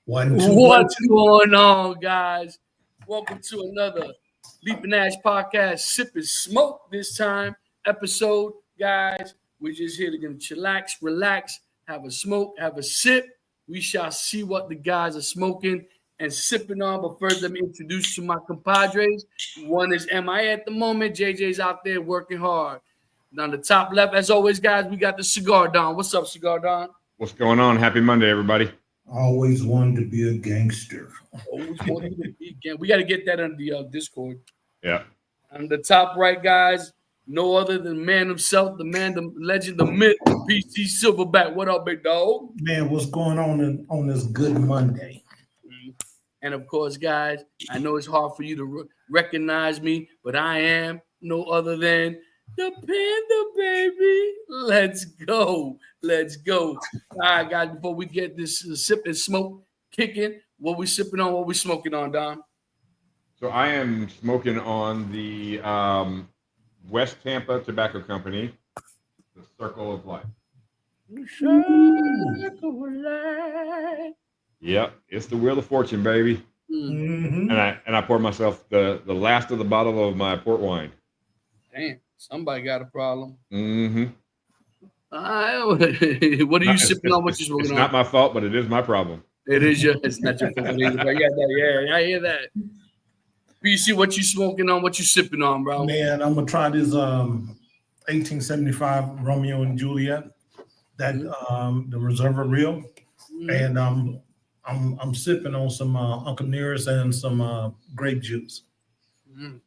What's going on, guys? Welcome to another Leap and Ash podcast, Sip and Smoke this time episode, guys. We're just here to chillax, relax, have a smoke, have a sip. We shall see what the guys are smoking and sipping on. But first, let me introduce you to my compadres. One is MIA at the moment. JJ's out there working hard. On the top left, as always, guys, we got the Cigar Don. What's up, Cigar Don? What's going on? Happy Monday, everybody. Always wanted to be a gangster. Always wanted to be again. We got to get that on the Discord. Yeah. On the top right, guys, no other than man himself, the man, the legend, the myth, PC Silverback. What up, big dog? Man, what's going on this good Monday? And of course, guys, I know it's hard for you to recognize me, but I am no other than the Panda, baby. Let's go. Let's go. All right, guys, before we get this sip and smoke kicking, what we sipping on, what we smoking on, Don? So I am smoking on the West Tampa Tobacco Company, the Circle of Life. Circle of Life. Yep, it's the Wheel of Fortune, baby. Mm-hmm. And I poured myself the last of the bottle of my port wine. Damn, somebody got a problem. Mm-hmm. What are you sipping on? What you smoking on? It's not my fault, but it is my problem. It is your. It's not your fault. Yeah, I hear that. PC, what you smoking on? What you sipping on, bro? Man, I'm gonna try this 1875 Romeo and Juliet, that the Reserva Real, and I'm sipping on some Uncle Nearest and some grape juice.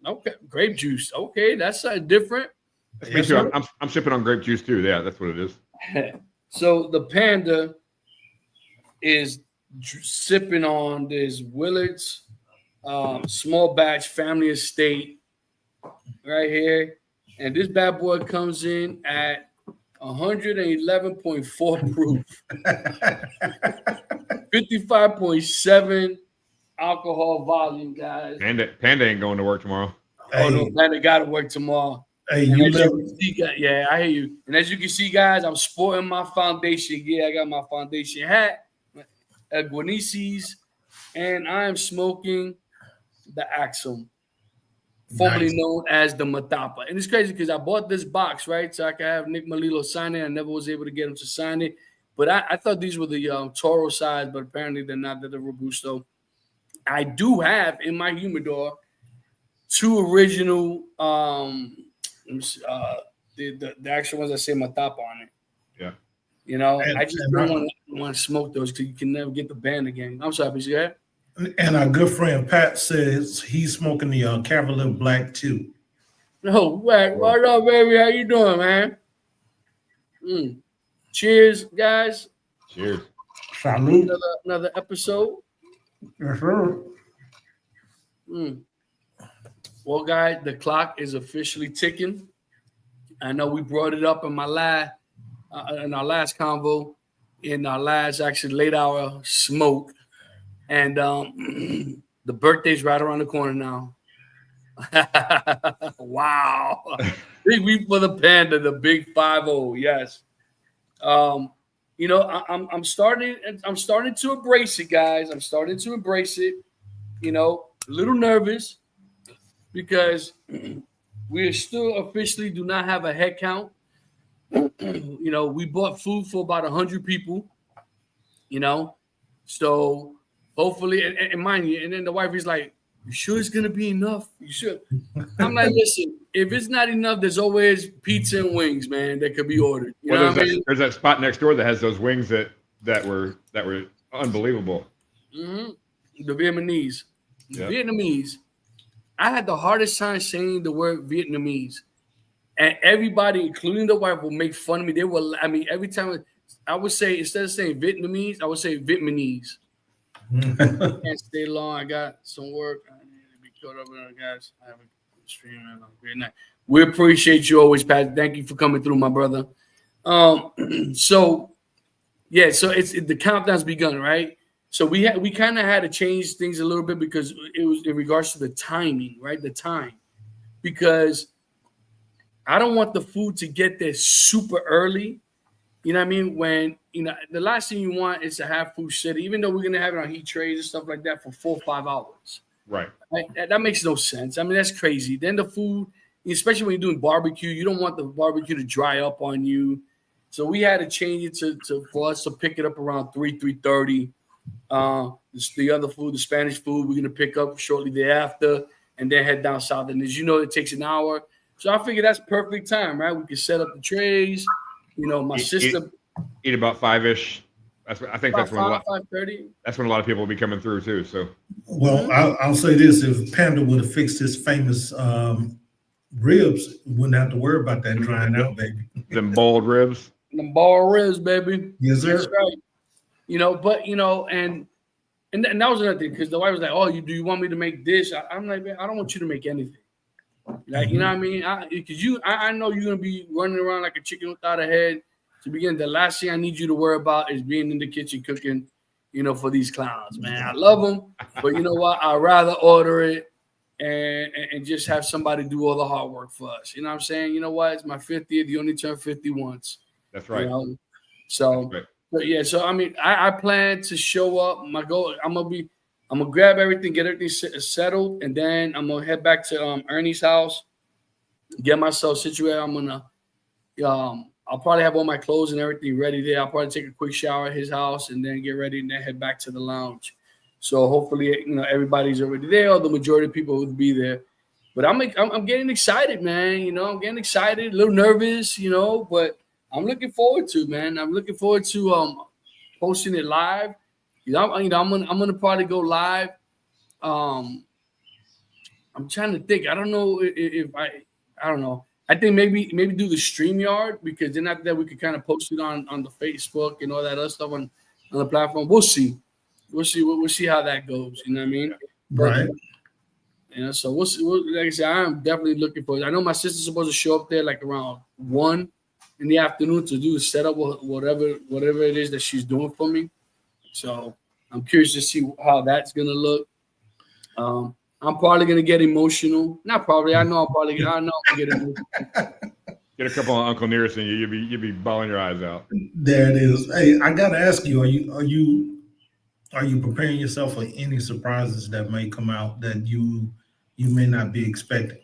Okay, grape juice. Okay, that's different. Me too. I'm sipping on grape juice too. Yeah, that's what it is. So the Panda is sipping on this Willard's small batch family estate right here, and this bad boy comes in at 111.4 proof, 55.7 alcohol volume, guys. Panda ain't going to work tomorrow. Oh no, Panda got to work tomorrow. Hey, I hear you. And as you can see, guys, I'm sporting my foundation. Yeah, I got my foundation hat, Guanices, and I am smoking the Axum, formerly known as the Matapa. And it's crazy because I bought this box, right? So I could have Nick Melillo sign it. I never was able to get him to sign it. But I thought these were the Toro size, but apparently they're not. They're the Robusto. I do have in my humidor two original the actual ones that say Matapa on it. Yeah. You know, I just don't want to smoke those because you can never get the band again. I'm sorry, PC. Go And our good friend Pat says he's smoking the Cavalier Black too. No, what up, baby? How you doing, man? Cheers, guys. Cheers. Salute. Another episode. Yes, sir. Well, guys, the clock is officially ticking. I know we brought it up in my in our last convo, in our last actually late hour smoke, and the birthday's right around the corner now. Wow, big week for the Panda, the big 5-0. Yes, you know I'm starting to embrace it, guys. I'm starting to embrace it. You know, a little nervous because we still officially do not have a head count. You know, we bought food for about 100 people, you know, so hopefully, and mind you, and then the wife is like, you sure it's going to be enough? You sure? I'm like, listen, if it's not enough, there's always pizza and wings, man, that could be ordered. You know what I mean? There's that spot next door that has those wings that were unbelievable. The Vietnamese. Yep. Vietnamese. I had the hardest time saying the word Vietnamese. And everybody, including the wife, will make fun of me. They will, every time I would say, instead of saying Vietnamese, I would say Vietnamese. Can't stay long. I got some work. I need to be caught up with our guys. I have a stream and a great night. We appreciate you always, Pat. Thank you for coming through, my brother. So it's the countdown's begun, right? So we kind of had to change things a little bit because it was in regards to the timing, right? The time, because I don't want the food to get there super early You know what I mean? When the last thing you want is to have food sit, even though we're gonna have it on heat trays and stuff like that for 4 or 5 hours. Right. That makes no sense. I mean, that's crazy. Then the food, especially when you're doing barbecue, you don't want the barbecue to dry up on you. So we had to change it for us to pick it up around 3:30. The other food, the Spanish food, we're gonna pick up shortly thereafter, and then head down south. And as you know, it takes an hour. So I figure that's perfect time, right? We can set up the trays. My sister eat about 5-ish. I think that's when 5:30. That's when a lot of people will be coming through too. So, well, I'll say this: if Panda would have fixed his famous ribs, wouldn't have to worry about that drying out, baby. Them boiled ribs. Them ball ribs, baby. Yes, sir. That's right. And that was another thing, because the wife was like, "Oh, do you want me to make this?" I'm like, "Man, I don't want you to make anything." Like, you know what I mean? Because I know you're gonna be running around like a chicken without a head. To begin, the last thing I need you to worry about is being in the kitchen cooking, for these clowns, man. I love them, but you know what? I'd rather order it and just have somebody do all the hard work for us. You know what I'm saying? You know what? It's my 50th. You only turn 50 once. That's right. So, That's right. But yeah. So I mean, I plan to show up. My goal, I'm gonna grab everything, get everything settled, and then I'm gonna head back to Ernie's house, get myself situated. I'm gonna I'll probably have all my clothes and everything ready there. I'll probably take a quick shower at his house and then get ready and then head back to the lounge. So hopefully, everybody's already there, or the majority of people will be there. But I'm getting excited, man. I'm getting excited, a little nervous, but I'm looking forward to, man. I'm looking forward to posting it live. I'm gonna probably go live. I'm trying to think. I don't know if I don't know. I think maybe do the StreamYard, because then after that we could kind of post it on the Facebook and all that other stuff on the platform. We'll see. We'll see how that goes. You know what I mean? Right. So we'll see. Like I said, I'm definitely looking for it. I know my sister's supposed to show up there like around 1 in the afternoon to do the setup, whatever it is that she's doing for me. So I'm curious to see how that's gonna look. I'm probably gonna get emotional. Not probably. I know I'm gonna get emotional. Get a couple of Uncle Nearest in you. You'll be bawling your eyes out. There it is. Hey, I gotta ask you: Are you preparing yourself for any surprises that may come out that you may not be expecting?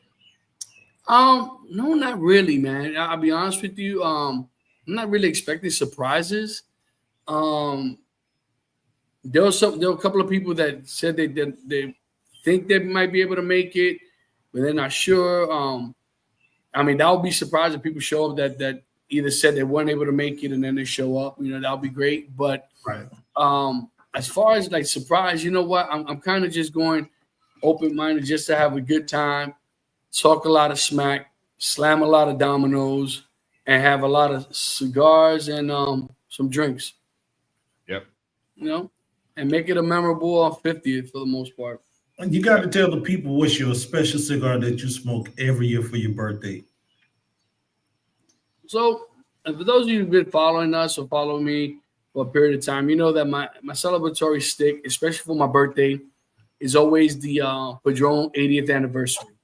No, not really, man. I'll be honest with you. I'm not really expecting surprises. There were a couple of people that said they think they might be able to make it, but they're not sure. I mean, that would be surprising if people show up that either said they weren't able to make it and then they show up. That would be great. But Right. As far as like surprise, you know what? I'm kind of just going open-minded just to have a good time, talk a lot of smack, slam a lot of dominoes, and have a lot of cigars and some drinks. Yep. And make it a memorable 50th for the most part. And you got to tell the people what's your special cigar that you smoke every year for your birthday. So, for those of you who've been following us or following me for a period of time, you know that my celebratory stick, especially for my birthday, is always the Padron 80th anniversary.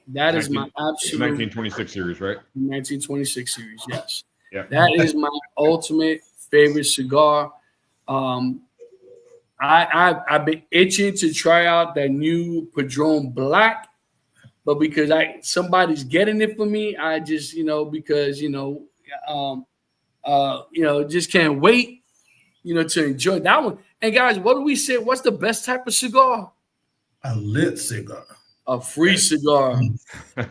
That is my absolute 1926 series, right? 1926 series, yes. Yeah. That is my ultimate favorite cigar. I've been itching to try out that new Padron Black, but because somebody's getting it for me, I just just can't wait, to enjoy that one. And guys, what do we say? What's the best type of cigar? A lit cigar. A free cigar.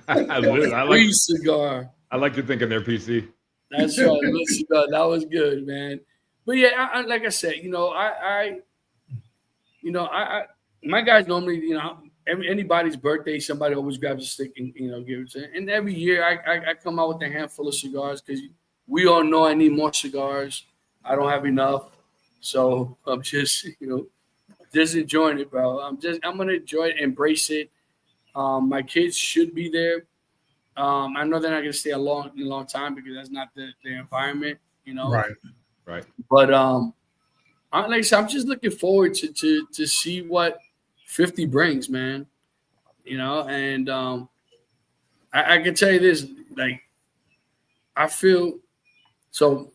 I Cigar. I like to think in their PC. That's right. Lit cigar. That was good, man. But yeah, I like I said, my guys normally, anybody's birthday, somebody always grabs a stick and gives it. And every year I come out with a handful of cigars because we all know I need more cigars. I don't have enough, so I'm just just enjoying it, bro. I'm gonna enjoy it, embrace it. My kids should be there. I know they're not gonna stay a long time because that's not the environment, Right. But like I said, I'm just looking forward to see what 50 brings, man. And I can tell you this, like, I feel so.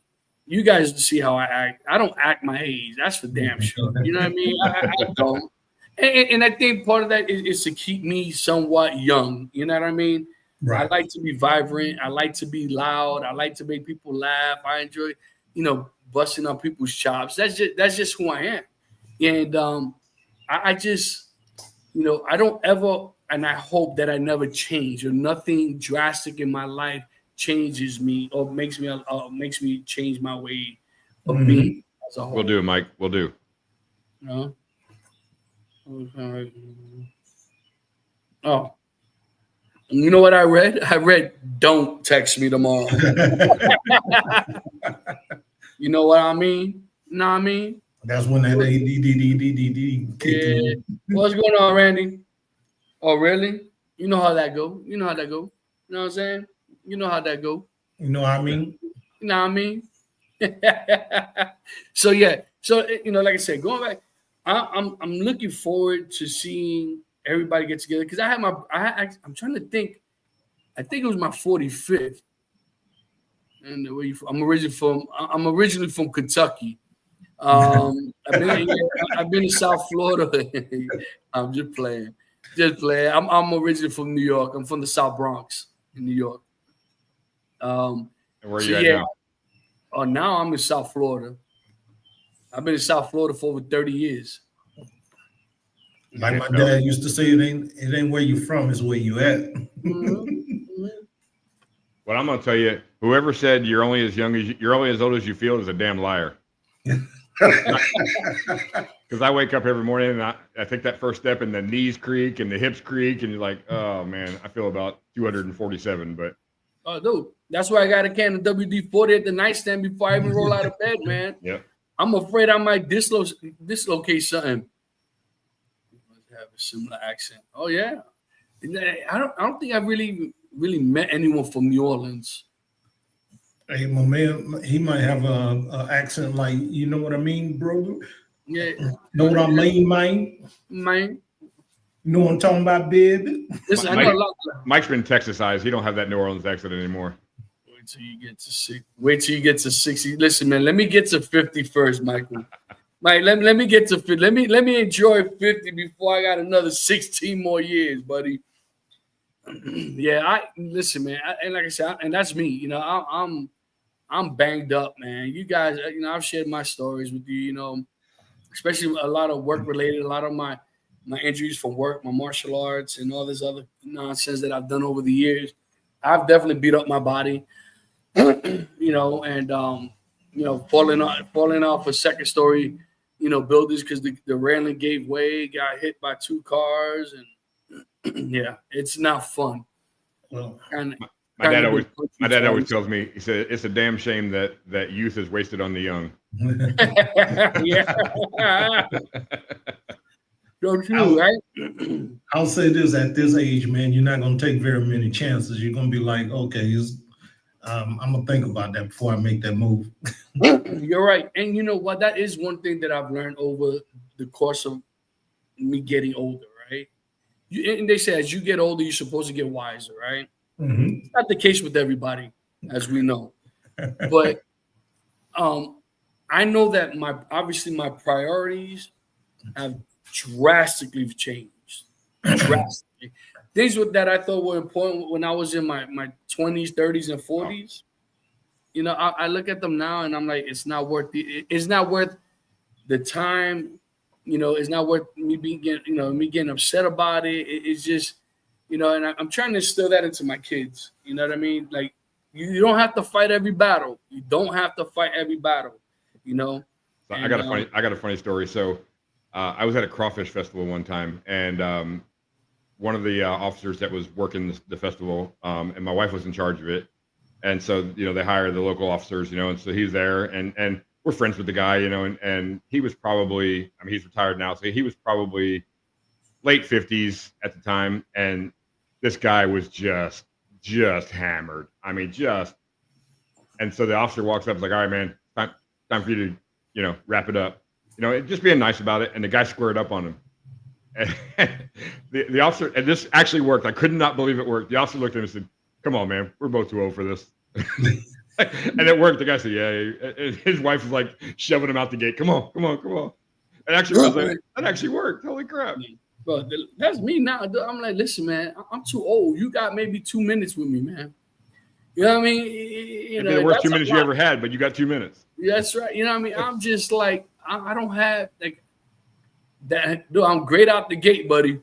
You guys see how I act. I don't act my age. That's for damn sure. You know what I mean? I don't. And I think part of that is to keep me somewhat young. You know what I mean? Right. I like to be vibrant. I like to be loud. I like to make people laugh. I enjoy, busting on people's chops. That's just who I am. And I just, I don't ever, and I hope that I never change, or nothing drastic in my life changes me or makes me change my way of being as a whole. We'll do, Mike. We'll do. Oh, you know what I read? I read, "Don't text me tomorrow." You know what I mean? Know what I mean? That's when that ADD kicked in. What's going on, Randy? Oh, really? You know how that go? You know how that go? You know what I'm saying? You know how that go? You know what I mean? You know what I mean? So yeah. So like I said, going back, I'm looking forward to seeing everybody get together because I'm trying to think. I think it was my 45th. And where you from? I'm originally from Kentucky. I've been in South Florida. I'm just playing. I'm originally from New York. I'm from the South Bronx in New York. And where are you at now? Oh, now I'm in South Florida. I've been in South Florida for over 30 years. Like my dad used to say, it ain't where you from, it's where you at. Well, I'm gonna tell you, whoever said you're only as old as you feel is a damn liar. Because I wake up every morning and I take that first step and the knees creak and the hips creak and you're like, oh man, I feel about 247. But oh, dude, that's why I got a can of WD-40 at the nightstand before I even roll out of bed, man. Yep. I'm afraid I might dislocate something. Have a similar accent. Oh yeah, I don't think I've really met anyone from New Orleans. Hey, my man, he might have a accent like, you know what I mean, bro? Yeah. Know what I mean, man? Man. You know what I'm talking about, baby? Listen, I know a lot. Mike's been Texasized. He don't have that New Orleans accent anymore. Wait till you get to 60. Listen, man, let me get to 50 first, Michael. Mike, let me get to 50. Let me enjoy 50 before I got another 16 more years, buddy. Yeah, listen, man. And like I said, and that's me. I'm banged up, man. You guys, I've shared my stories with you. Especially a lot of work related, a lot of my injuries from work, my martial arts, and all this other nonsense that I've done over the years. I've definitely beat up my body, and falling off a second story, buildings because the railing gave way, got hit by 2 cars, and yeah, it's not fun. Well, my dad always tells me, he said, it's a damn shame that youth is wasted on the young. Yeah. Don't you, right? I'll say this, at this age, man, you're not going to take very many chances. You're going to be like, okay, I'm going to think about that before I make that move. You're right. And you know what? That is one thing that I've learned over the course of me getting older, right? And they say as you get older, you're supposed to get wiser, right? Mm-hmm. It's not the case with everybody, as we know. But I know that my priorities have drastically changed. Drastically. Things that I thought were important when I was in my 20s, 30s, and 40s. I look at them now and I'm like, it's not worth the time. It's not worth me getting upset about it. It's just, and I'm trying to instill that into my kids. You know what I mean? Like, you don't have to fight every battle. You don't have to fight every battle. So I got a funny story. So I was at a crawfish festival one time, and one of the officers that was working the festival, and my wife was in charge of it. And so, they hire the local officers, and so he's there, and we're friends with the guy, and he was probably, he's retired now, so he was probably late 50s at the time. And this guy was just hammered. And so the officer walks up and is like, all right, man, time for you to, wrap it up. Just being nice about it. And the guy squared up on him. And the officer, and this actually worked. I could not believe it worked. The officer looked at him and said, come on, man, we're both too old for this. And it worked. The guy said, yeah. His wife was like shoving him out the gate. Come on. It actually was like, that actually worked. Holy crap. Bro, that's me now. Dude. I'm like, listen, man, I'm too old. You got maybe 2 minutes with me, man. You know what I mean? It'd be the worst 2 minutes you ever had, but you got 2 minutes. That's right. You know what I mean? I'm just like, I don't have like that. Dude, I'm great out the gate, buddy.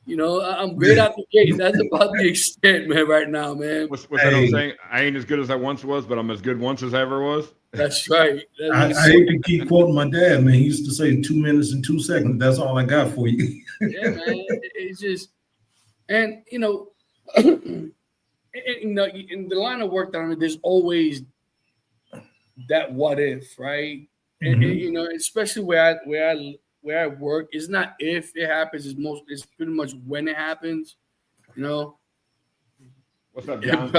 You know, I'm great out the gate. That's about the extent, man, right now, man. What's that old saying? I ain't as good as I once was, but I'm as good once as I ever was. That's right. I hate to keep quoting my dad, man. He used to say 2 minutes and 2 seconds. That's all I got for you. Yeah, man. It's just, and you know, in the line of work that I'm in, there's always that what if, right? And you know, especially where I work, it's not if it happens, it's pretty much when it happens, you know. What's up, John?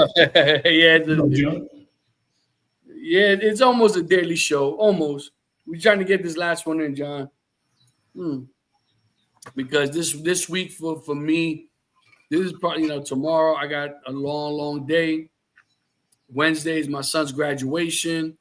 Yeah, it's almost a daily show. Almost. We're trying to get this last one in, John. Because this week for me, this is probably, you know, tomorrow I got a long day. Wednesday is my son's graduation.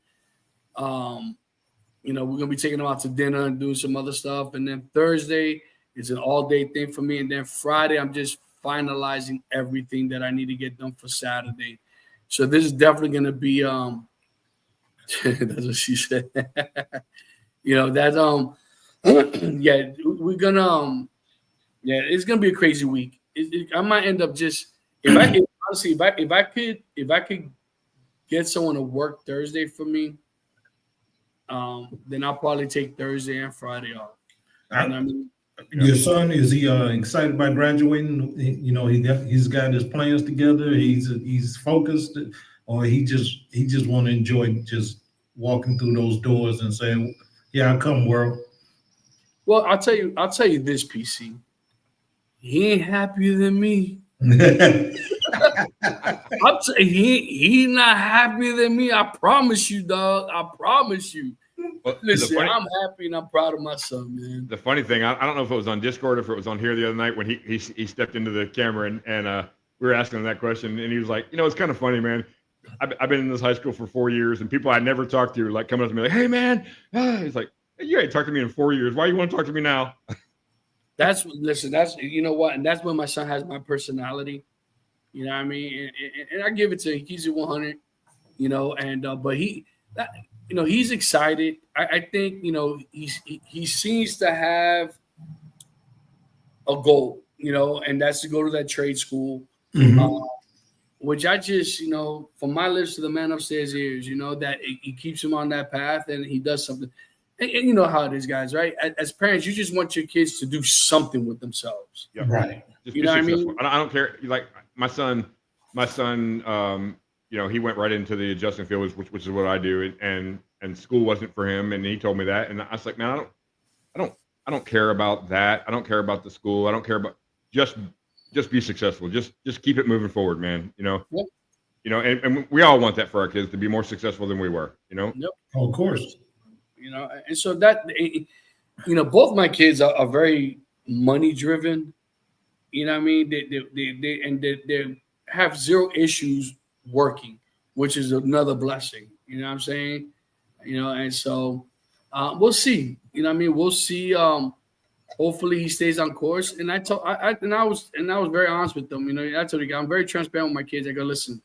You know, we're gonna be taking him out to dinner and doing some other stuff. And then Thursday is an all-day thing for me. And then Friday, I'm just finalizing everything that I need to get done for Saturday. So this is definitely gonna be that's what she said. You know, that's yeah, we're gonna yeah, it's gonna be a crazy week. I might end up just if I could get someone to work Thursday for me, then I'll probably take Thursday and Friday off. I mean, your son, is he excited about graduating? You know, he's got his plans together. He's focused, or he just want to enjoy just walking through those doors and saying, "Yeah, I come, world." Well, I'll tell you this, PC. He ain't happier than me. He not happier than me. I promise you, dog. I promise you. Well, listen, I'm happy and I'm proud of my son, man. The funny thing, I don't know if it was on Discord or if it was on here the other night when he stepped into the camera and we were asking him that question, and he was like, you know, it's kind of funny, man. I've been in this high school for 4 years, and people I never talked to like coming up to me like, "Hey, man," he's like, "Hey, you ain't talked to me in 4 years. Why you want to talk to me now?" That's you know what, and that's when my son has my personality. You know what I mean? And I give it to him. He's at 100, you know, and but he's excited. I think, you know, he seems to have a goal, you know, and that's to go to that trade school, which I just, you know, from my lips to the man upstairs ears, you know, that it keeps him on that path and he does something. And you know how it is, guys, right? As parents, you just want your kids to do something with themselves. Yep. Right. You know what I mean? I don't care. Like my son, you know, he went right into the adjusting field, which is what I do, and school wasn't for him, and he told me that, and I was like, man, I don't care about that. I don't care about the school. I don't care about just be successful. Just keep it moving forward, man. You know. Yep. You know, and we all want that for our kids to be more successful than we were. You know. Yep. Oh, of course. You know, and so that, you know, both my kids are very money driven. You know what I mean? They have zero issues working, which is another blessing. You know what I'm saying? You know, and so we'll see. You know what I mean? We'll see. Hopefully he stays on course. And I was very honest with them. You know, I told you, I'm very transparent with my kids. I go, listen,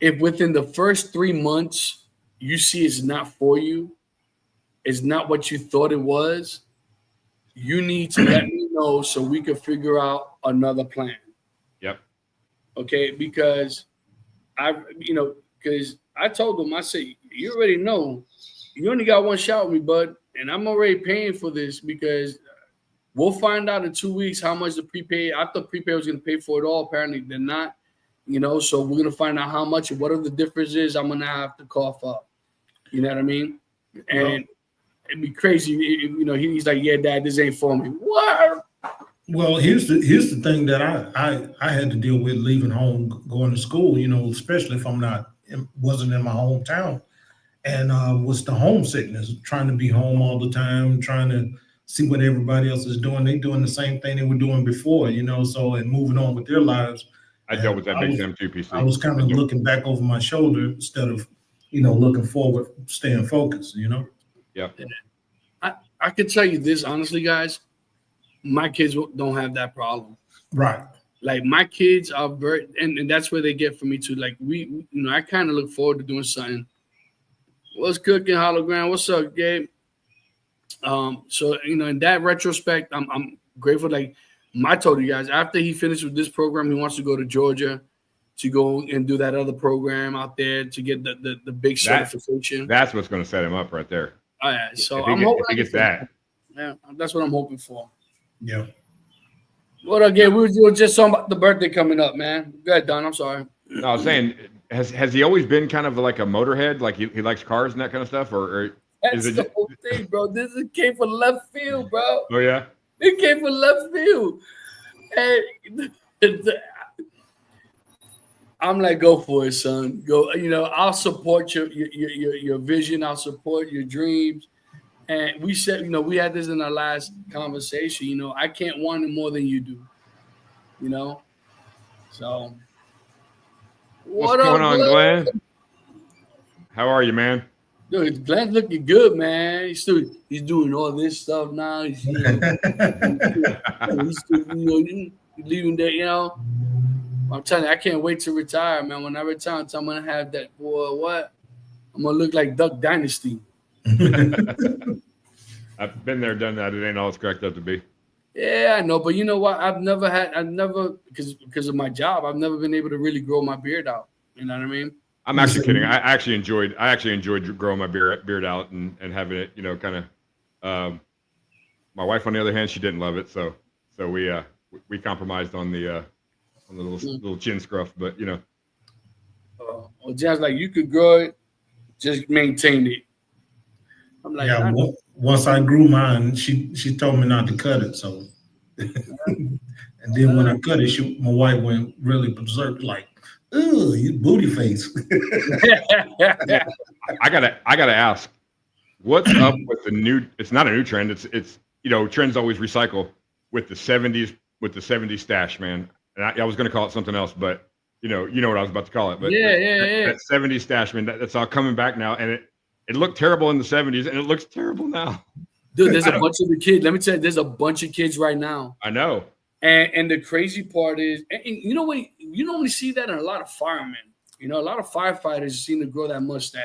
if within the first 3 months you see it's not for you, it's not what you thought it was, you need to let me know so we can figure out another plan. Yep. Okay, because I told them, I said, you already know, you only got one shot with me, bud, and I'm already paying for this because we'll find out in 2 weeks how much the prepaid. I thought prepaid was going to pay for it all. Apparently, they're not. You know, so we're going to find out how much and what the difference is. I'm going to have to cough up. You know what I mean? And it'd be crazy. You know, he's like, yeah, Dad, this ain't for me. What? Well, here's the thing that I had to deal with leaving home, going to school, you know, especially if wasn't in my hometown, and was the homesickness, trying to be home all the time, trying to see what everybody else is doing. They doing the same thing they were doing before, you know, so, and moving on with their lives. I dealt with that I big was- time too, PC. I was kind of looking back over my shoulder instead of, looking forward, staying focused, Yep. I can tell you this honestly, guys. My kids don't have that problem. Right. Like my kids are very, and that's where they get from me too. Like I kind of look forward to doing something. What's cooking, hologram? What's up, Gabe? So in that retrospect, I'm grateful. Like I told you guys, after he finished with this program, he wants to go to Georgia to go and do that other program out there to get the big certification. That's what's going to set him up right there. Oh, yeah. So if I'm he hoping gets that. Yeah, that's what I'm hoping for. Yeah. What again? We were just talking about the birthday coming up, man. Go ahead, Don. I'm sorry. No, I was saying, has he always been kind of like a motorhead? Like he likes cars and that kind of stuff, or That's is the it? whole thing, bro. This came from left field, bro. Oh yeah. It came from left field. And I'm like, go for it, son. Go. I'll support your vision. I'll support your dreams. And we said, we had this in our last conversation. I can't want it more than you do. So. What's going on, Glenn? How are you, man? Dude, Glenn's looking good, man. He's doing all this stuff now. He's still, leaving there, I'm telling you, I can't wait to retire, man. When I retire, I'm gonna have that boy. What? I'm gonna look like Duck Dynasty. I've been there, done that. It ain't all it's cracked up to be. Yeah, I know, but you know what? I've never because of my job, I've never been able to really grow my beard out. You know what I mean? I'm actually kidding. I actually enjoyed growing my beard out and having it, kind of. My wife, on the other hand, she didn't love it, so we compromised on the little chin scruff, but Well, John's like, you could grow it, just maintain it. I'm like, yeah. Once I grew mine, she told me not to cut it. So, and then when I cut it, my wife went really berserk, like, "Ugh, you booty face." I gotta ask, what's up with the new? It's not a new trend. It's trends always recycle with the '70s stash, man. And I was gonna call it something else, but you know what I was about to call it. But that '70s stash, man, that's all coming back now, and it looked terrible in the '70s, and it looks terrible now. Dude, there's a bunch of the kids. Let me tell you, there's a bunch of kids right now. I know. And the crazy part is, and you know what? You normally see that in a lot of firemen. A lot of firefighters seem to grow that mustache.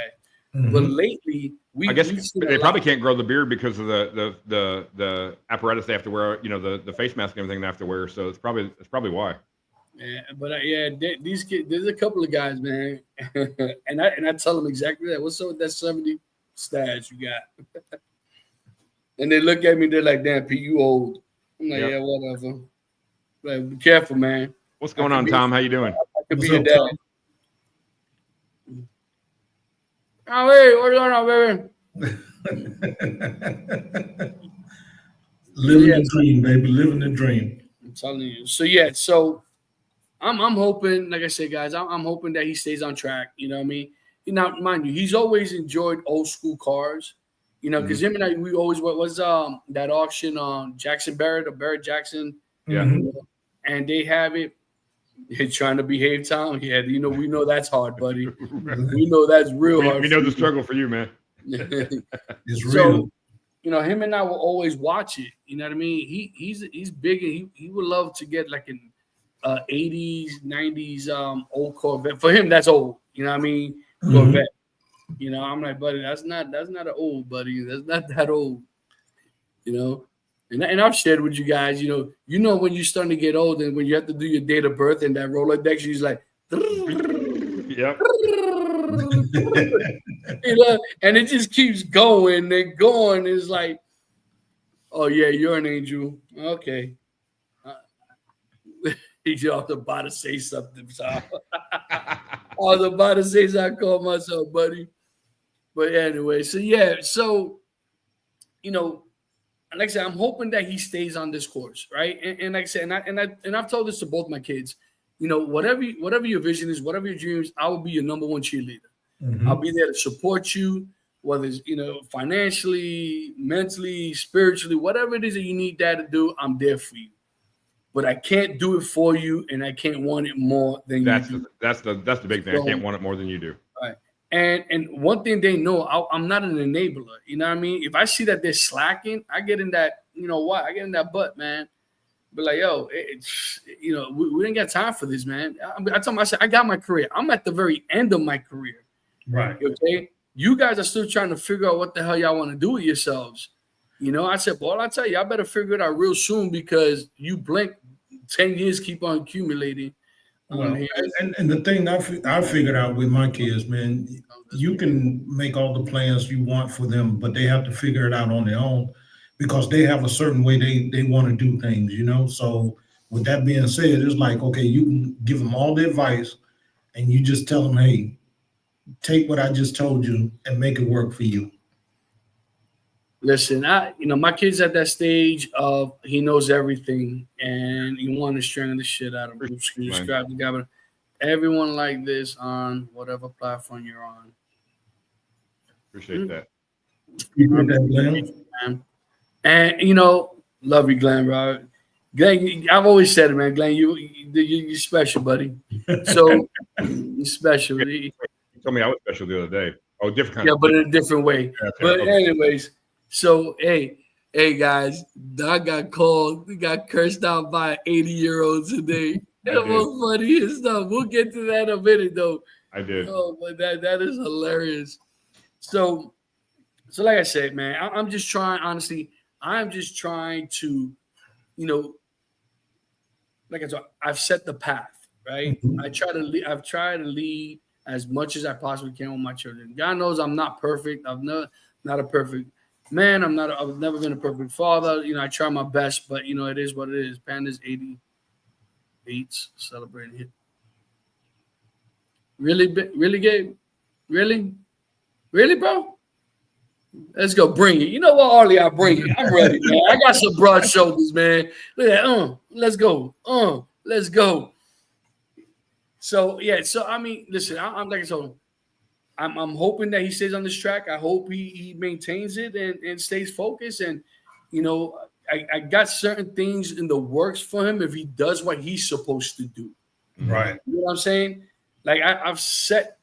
Mm-hmm. But lately, I guess they probably can't grow the beard because of the apparatus they have to wear. The face mask and everything they have to wear. So it's probably why. Yeah, but these kids. There's a couple of guys, man, and I tell them exactly that. What's up with that 70 stash you got? And they look at me. They're like, "Damn, Pete, you old." I'm like, "Yeah, whatever." Like, be careful, man. What's going on, Tom? How you doing? I could be your dad. Oh, hey, what's going on, baby? Living the dream, baby. Living the dream. I'm telling you. So I'm hoping, like I said, guys, I'm hoping that he stays on track. You know what I mean? Now, mind you, he's always enjoyed old school cars. Because him and I, we always was that auction on Jackson Barrett or Barrett Jackson. Yeah. And they have it. They're trying to behave, Tom. Yeah, we know that's hard, buddy. We know that's real hard. We know the struggle for you, man. It's real. So, him and I will always watch it. You know what I mean? He's big, and he would love to get like an 80s, 90s old Corvette. For him, that's old. You know what I mean? Corvette. I'm like, buddy, that's not an old, buddy. That's not that old. And I've shared with you guys, when you're starting to get old and when you have to do your date of birth and that Rolodex, you're like, yep. And it just keeps going and going. It's like, oh yeah, you're an angel. Okay. He's about to say something. So I was about to say something. I called myself, buddy. But anyway, so like I said, I'm hoping that he stays on this course, right? And like I said, and I've told this to both my kids. Whatever your vision is, whatever your dreams, I will be your number one cheerleader. Mm-hmm. I'll be there to support you, whether it's financially, mentally, spiritually, whatever it is that you need Dad to do, I'm there for you. but I can't do it for you, and I can't want it more than you do. That's the big thing. I can't want it more than you do. Right. And one thing they know, I'm not an enabler. You know what I mean? If I see that they're slacking, I get in that, you know what? I get in that butt, man. But like, yo, you know, we didn't got time for this, man. I told him, I said, I got my career. I'm at the very end of my career. Right. Okay. You guys are still trying to figure out what the hell y'all want to do with yourselves. You know, I said, well, I tell you, I better figure it out real soon because you blink, 10 years keep on accumulating. Well, and the thing I figured out with my kids, man, you can make all the plans you want for them, but they have to figure it out on their own because they have a certain way they want to do things, you know? So with that being said, it's like, okay, you can give them all the advice and you just tell them, hey, take what I just told you and make it work for you. Listen, my kid's at that stage of he knows everything and you want to strangle the shit out of him. Describe the guy, but everyone like this on whatever platform you're on. Appreciate that. Appreciate that, Glenn. And love you, Glenn, bro. Glenn, I've always said it, man. Glenn, you're special, buddy. So you're special. You told me I was special the other day. Oh, different kind. Yeah, but in a different way. Yeah, but anyways. So, hey, guys, I got called. We got cursed out by 80-year-olds today. That was funny and stuff. We'll get to that in a minute, though. I did. Oh, but that is hilarious. So like I said, man, I'm just trying, honestly, I'm just trying to, like I said, I've set the path, right? Mm-hmm. I've tried to lead as much as I possibly can with my children. God knows I'm not perfect. I'm not a perfect man, I've never been a perfect father. I try my best, but it is what it is. Panda's 88 celebrating it. Really, Gabe? Really, bro? Let's go. Bring it. You know what, Arlie? I bring it. I'm ready, man. I got some broad shoulders, man. Look at that. Let's go. Let's go. So yeah. So I mean, listen. I'm like I told him. I'm hoping that he stays on this track. I hope he maintains it and stays focused. And, I got certain things in the works for him if he does what he's supposed to do. Right. You know what I'm saying? Like I've set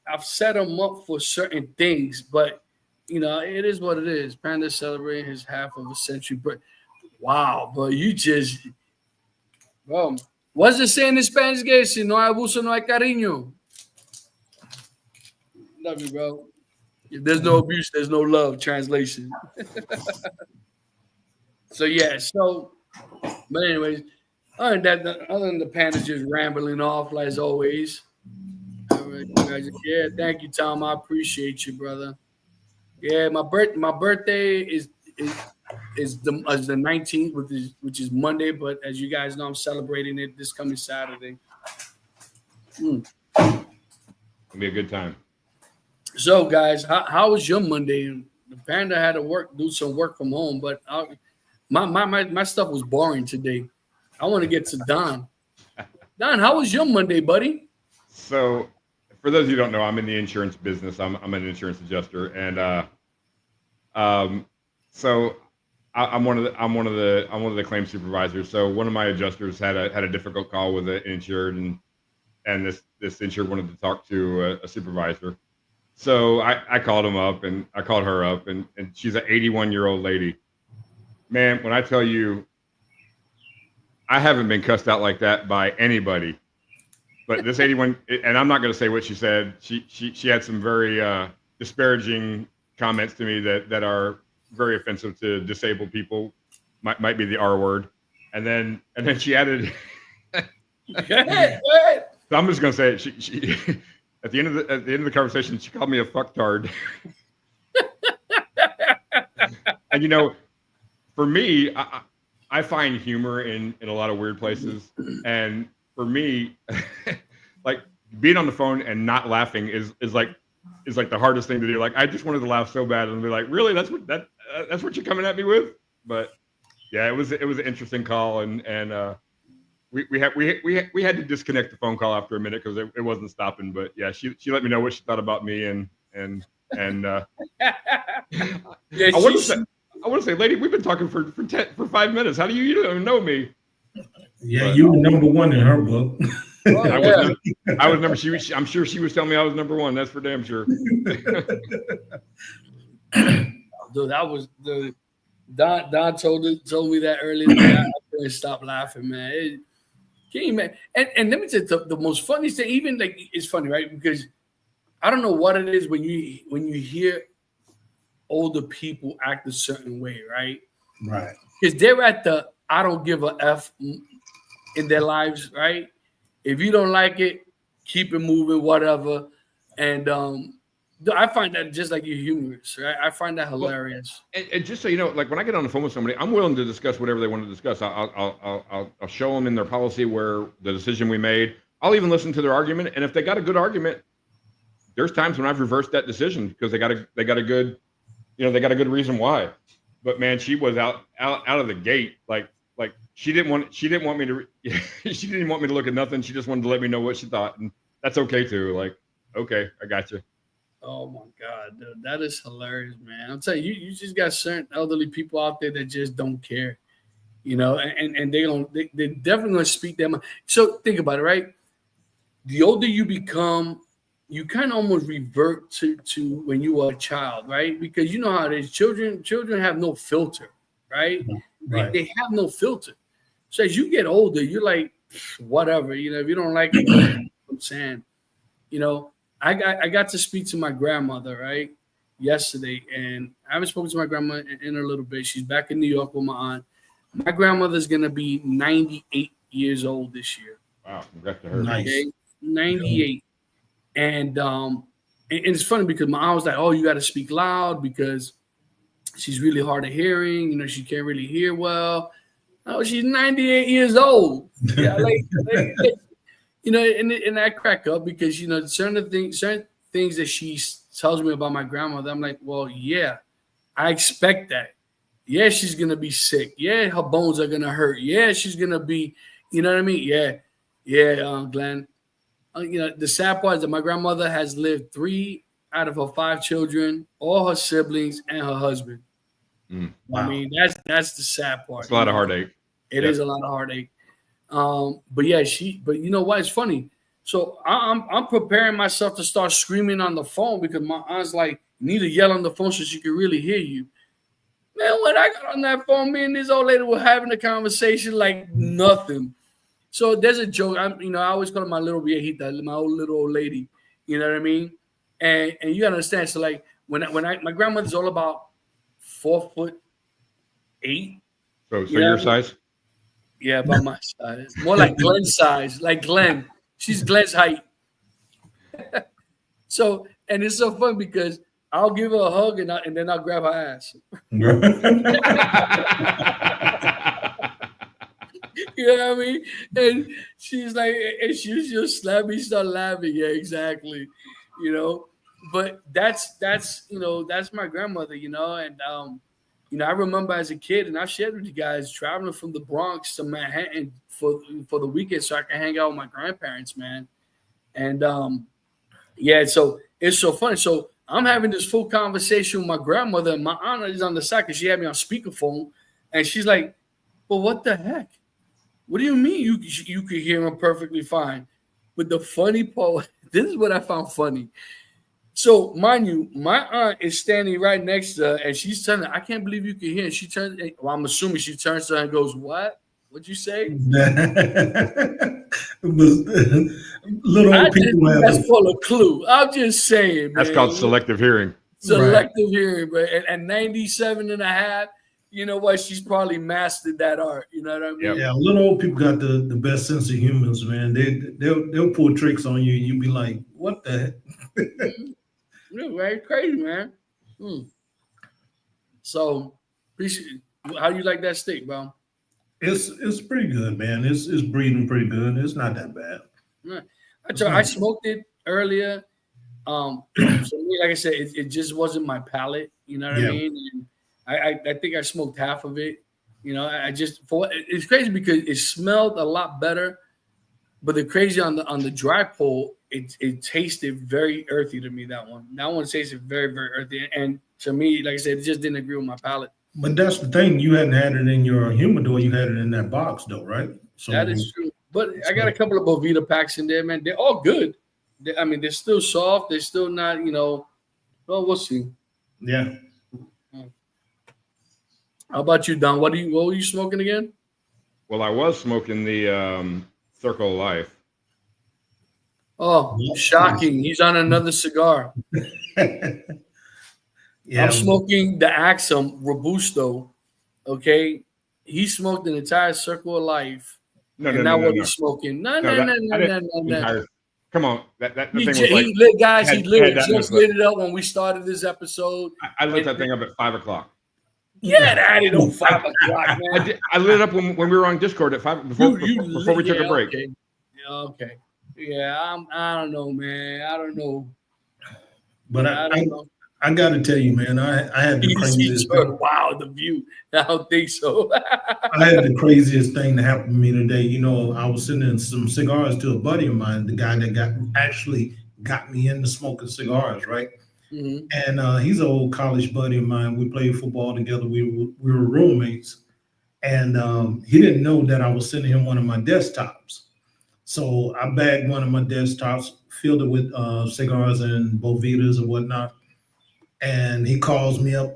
him up for certain things, but it is what it is. Panda's celebrating his half of a century. But wow, bro, what's it saying in Spanish, guys? Si no hay abuso, no hay cariño. Love you, bro. If there's no abuse, there's no love. Translation. So yeah. But anyways, other than the Pandas just rambling off as always. All right, guys. Yeah, thank you, Tom. I appreciate you, brother. Yeah, my birthday is the 19th, which is Monday. But as you guys know, I'm celebrating it this coming Saturday. It'll be a good time. So, guys, how was your Monday? The Panda had to do some work from home, but my stuff was boring today. I want to get to Don. Don, how was your Monday, buddy? So, for those of you who don't know, I'm in the insurance business. I'm an insurance adjuster, and so I'm one of the claim supervisors. So one of my adjusters had a difficult call with an insured, and this insured wanted to talk to a supervisor. So I called him up and I called her up and she's an 81-year-old lady. Man, when I tell you, I haven't been cussed out like that by anybody. But this 81, and I'm not going to say what she said. She had some very disparaging comments to me that are very offensive to disabled people. Might be the R word. And then she added. So I'm just going to say it. She At the end of the conversation, she called me a fucktard. And for me, I find humor in a lot of weird places, and for me, like being on the phone and not laughing is like the hardest thing to do. Like I just wanted to laugh so bad, and be like, really, that's what you're coming at me with. But yeah, it was an interesting call, and we had to disconnect the phone call after a minute because it wasn't stopping. But yeah, she let me know what she thought about me and yeah, I want to say, lady, we've been talking for 5 minutes. How do you don't even know me? Yeah, But you were number one in her book. Oh, I yeah. was number. I'm sure she was telling me I was number one. That's for damn sure. Dude, that was the Don told me that earlier today. I couldn't stop laughing, man. Can you imagine? And let me tell you the most funniest thing. Even like it's funny, right? Because I don't know what it is when you hear older people act a certain way, right? Right. Because they're at the I don't give a F in their lives, right? If you don't like it, keep it moving, whatever. And I find that just like you're humorous, right? I find that hilarious. And just so you know, like when I get on the phone with somebody, I'm willing to discuss whatever they want to discuss. I'll show them in their policy where the decision we made. I'll even listen to their argument, and if they got a good argument, there's times when I've reversed that decision because they got a good, they got a good reason why. But man, she was out of the gate like she didn't want me to she didn't want me to look at nothing. She just wanted to let me know what she thought, and that's okay too. Like, okay, I got you. Oh my God, dude, that is hilarious, man. I'm telling you, you just got certain elderly people out there that just don't care, and they're definitely gonna speak their mind. So think about it, right? The older you become, you kind of almost revert to when you were a child, right? Because you know how it is. Children have no filter, right? Right. They have no filter. So as you get older, you're like, whatever, if you don't like it, I'm saying, I got to speak to my grandmother, right, yesterday, and I haven't spoken to my grandma in a little bit. She's back in New York with my aunt. My grandmother's gonna be 98 years old this year. Wow, congrats to her. Nice. Okay? 98. And it's funny because my aunt was like, "Oh, you got to speak loud because she's really hard of hearing. She can't really hear well." Oh, she's 98 years old. Yeah, and I crack up because certain things that she tells me about my grandmother, I'm like, well, yeah, I expect that. Yeah, she's gonna be sick. Yeah, her bones are gonna hurt. Yeah, she's gonna be, you know what I mean? Yeah, Glenn. The sad part is that my grandmother has lived 3 out of her 5 children, all her siblings, and her husband. Wow. I mean, that's the sad part. It's a lot of heartache. It is a lot of heartache. But yeah, but you know what? It's funny. So I'm preparing myself to start screaming on the phone because my aunt's like, you need to yell on the phone so she can really hear you. Man, when I got on that phone, me and this old lady were having a conversation like nothing. So there's a joke. I always call her my little viejita, my little old lady. You know what I mean? And you gotta understand. So like my grandmother's all about 4'8". So your size? Yeah, about my size. More like Glenn's size. Like Glenn. She's Glenn's height. So, and it's so fun because I'll give her a hug and then I'll grab her ass. You know what I mean? And she's like, and she's just slap me, start laughing. Yeah, exactly. But that's my grandmother, and I remember as a kid, and I've shared with you guys traveling from the Bronx to Manhattan for the weekend so I can hang out with my grandparents, man. And so it's so funny. So I'm having this full conversation with my grandmother, and my aunt is on the side because she had me on speakerphone, and she's like, "Well, what the heck? What do you mean you could hear him perfectly fine?" But the funny part, this is what I found funny. So, mind you, my aunt is standing right next to her, and she's telling her, "I can't believe you can hear." And she turns. Well, I'm assuming she turns to her and goes, "What? What'd you say?" Little people have that's full of clue. I'm just saying, man. That's called selective hearing. Selective hearing, but at 97 and a half, you know what? She's probably mastered that art. You know what I mean? Yeah, little old people got the best sense of humans, man. They'll pull tricks on you. You be like, "What the heck?" Very crazy, man. So, how you like that steak, bro? It's pretty good, man. It's breathing pretty good. It's not that bad. I smoked it earlier. So me, like I said, it just wasn't my palate. You know what I mean? And I think I smoked half of it. It's crazy because it smelled a lot better, but the crazy on the dry pull, it tasted very earthy to me. That one tasted very, very earthy, and to me, like I said, it just didn't agree with my palate. But that's the thing. You hadn't had it in your humidor. You had it in that box, though, right? So that is true. But I got a couple of Bovita packs in there, man. They're all good. They're still soft. They're still not, well, we'll see. yeah. How about you, Don? What were you smoking again? Well, I was smoking the Circle of Life. Oh, shocking. He's on another cigar. Yeah. I'm smoking the Axum Robusto. Okay. He smoked an entire Circle of Life. No. He's smoking. No. Come on. That thing was He like. lit, guys. He just lit it up when we started this episode. I lit that thing up at 5 o'clock. Yeah, that ain't no 5 o'clock, man. I lit it up when we were on Discord at 5 before we took a break. Okay. Yeah, I don't know, man. I don't know. But I don't know. I got to tell you, man, I had the craziest thing. Wow, the view. I don't think so. I had the craziest thing that happened to me today. I was sending some cigars to a buddy of mine, the guy that actually got me into smoking cigars, right? Mm-hmm. And he's an old college buddy of mine. We played football together. We were roommates. And he didn't know that I was sending him one of my desktops. So I bagged one of my desktops, filled it with cigars and Bovitas and whatnot. And he calls me up.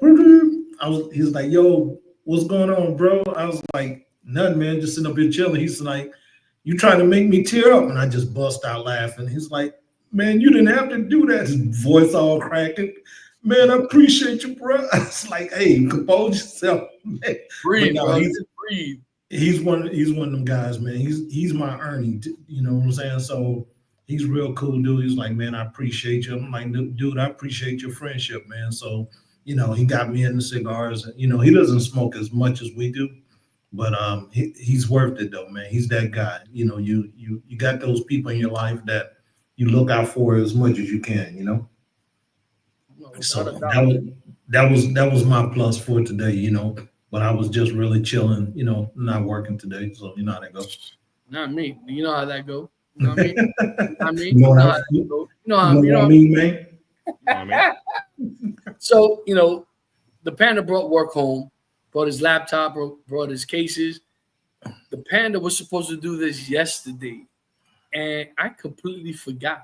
He's like, yo, what's going on, bro? I was like, nothing, man, just sitting up here chilling. He's like, you trying to make me tear up? And I just bust out laughing. He's like, man, you didn't have to do that. His voice all cracking. Man, I appreciate you, bro. I was like, hey, compose yourself, man. Breathe, bro. Breathe. He's one of them guys, man. He's my Ernie, you know what I'm saying? So he's real cool dude. He's like, man, I appreciate you. I'm like, dude, I appreciate your friendship, man. So, he got me into cigars. He doesn't smoke as much as we do, but he's worth it though, man. He's that guy. You got those people in your life that you look out for as much as you can, No, so that was my plus for today, But I was just really chilling, not working today. So you know how that goes. Not me. You know how that goes. You know what I mean? You know how that goes. Man. So, the Panda brought work home, brought his laptop, brought his cases. The Panda was supposed to do this yesterday, and I completely forgot.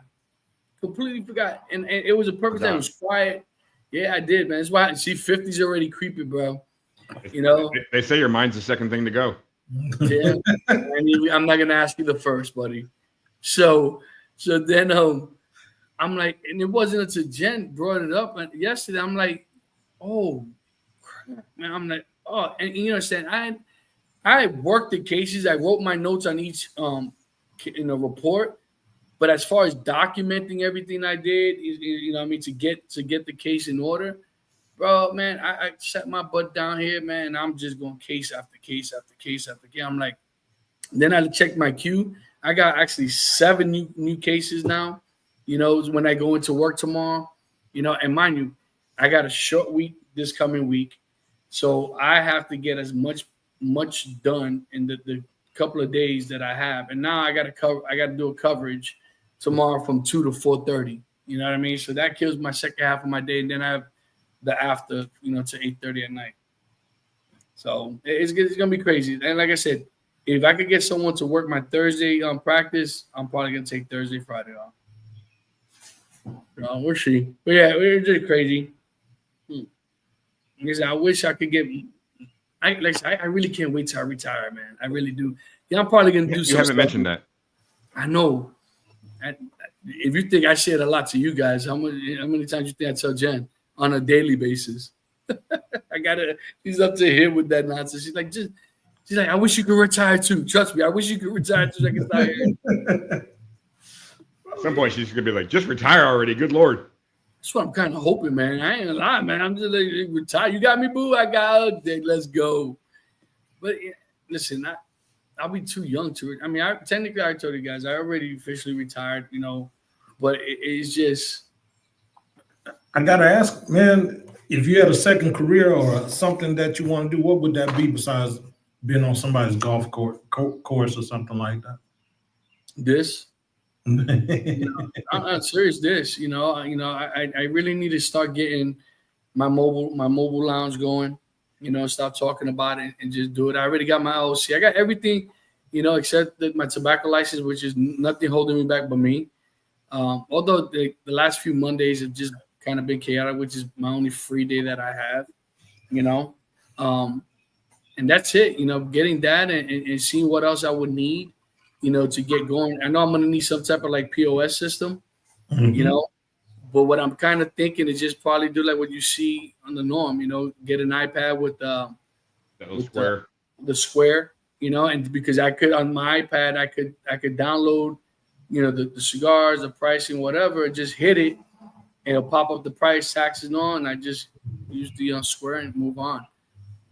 And it was a perfect time. It was quiet. Yeah, I did, man. That's why I see 50's already creepy, bro. They say your mind's the second thing to go. Yeah. I'm not going to ask you the first, buddy. So then I'm like, and it wasn't until Jen brought it up yesterday. I'm like, oh, crap, man. I'm like, oh, and you understand, I worked the cases. I wrote my notes on each report. But as far as documenting everything I did, to get the case in order, bro, man, I set my butt down here, man. And I'm just going case after case after case after case. I'm like, then I checked my queue. I got actually 7 new cases now, when I go into work tomorrow, and mind you, I got a short week this coming week. So I have to get as much done in the couple of days that I have. And now I got to do a coverage tomorrow from 2 to 4:30. You know what I mean? So that kills my second half of my day. And then I have the after, to 8:30 at night. So it's going to be crazy. And like I said, if I could get someone to work my Thursday practice, I'm probably going to take Thursday, Friday off. We'll see. But yeah, we're just crazy. I wish I could get – I really can't wait till I retire, man. I really do. Yeah, I'm probably going to do something. You haven't mentioned that. I know. If you think I said a lot to you guys, how many times you think I tell Jen on a daily basis? She's up to here with that nonsense. She's like, I wish you could retire too. Trust me, I wish you could retire too. So I can start here. At some point, she's gonna be like, just retire already. Good Lord. That's what I'm kind of hoping, man. I ain't gonna lie, man. I'm just like, retire. You got me, boo. I got it. Let's go. But listen, I'll be too young to it. I mean, I told you guys, I already officially retired, but it's just. I gotta ask, man, if you had a second career or something that you want to do, what would that be besides being on somebody's golf course or something like that? This. I'm serious. This, I really need to start getting my mobile lounge going. Stop talking about it and just do it. I already got my LLC. I got everything. except that my tobacco license, which is nothing holding me back but me. Although the last few Mondays have just kind of been chaotic, which is my only free day that I have, and that's it, getting that and seeing what else I would need, to get going. I know I'm going to need some type of like POS system, but what I'm kind of thinking is just probably do like what you see on the norm, get an iPad with That little square. The square, and because I could on my iPad, I could download, the cigars, the pricing, whatever, and just hit it, and it'll pop up the price, taxes, and all, and I just use the square and move on,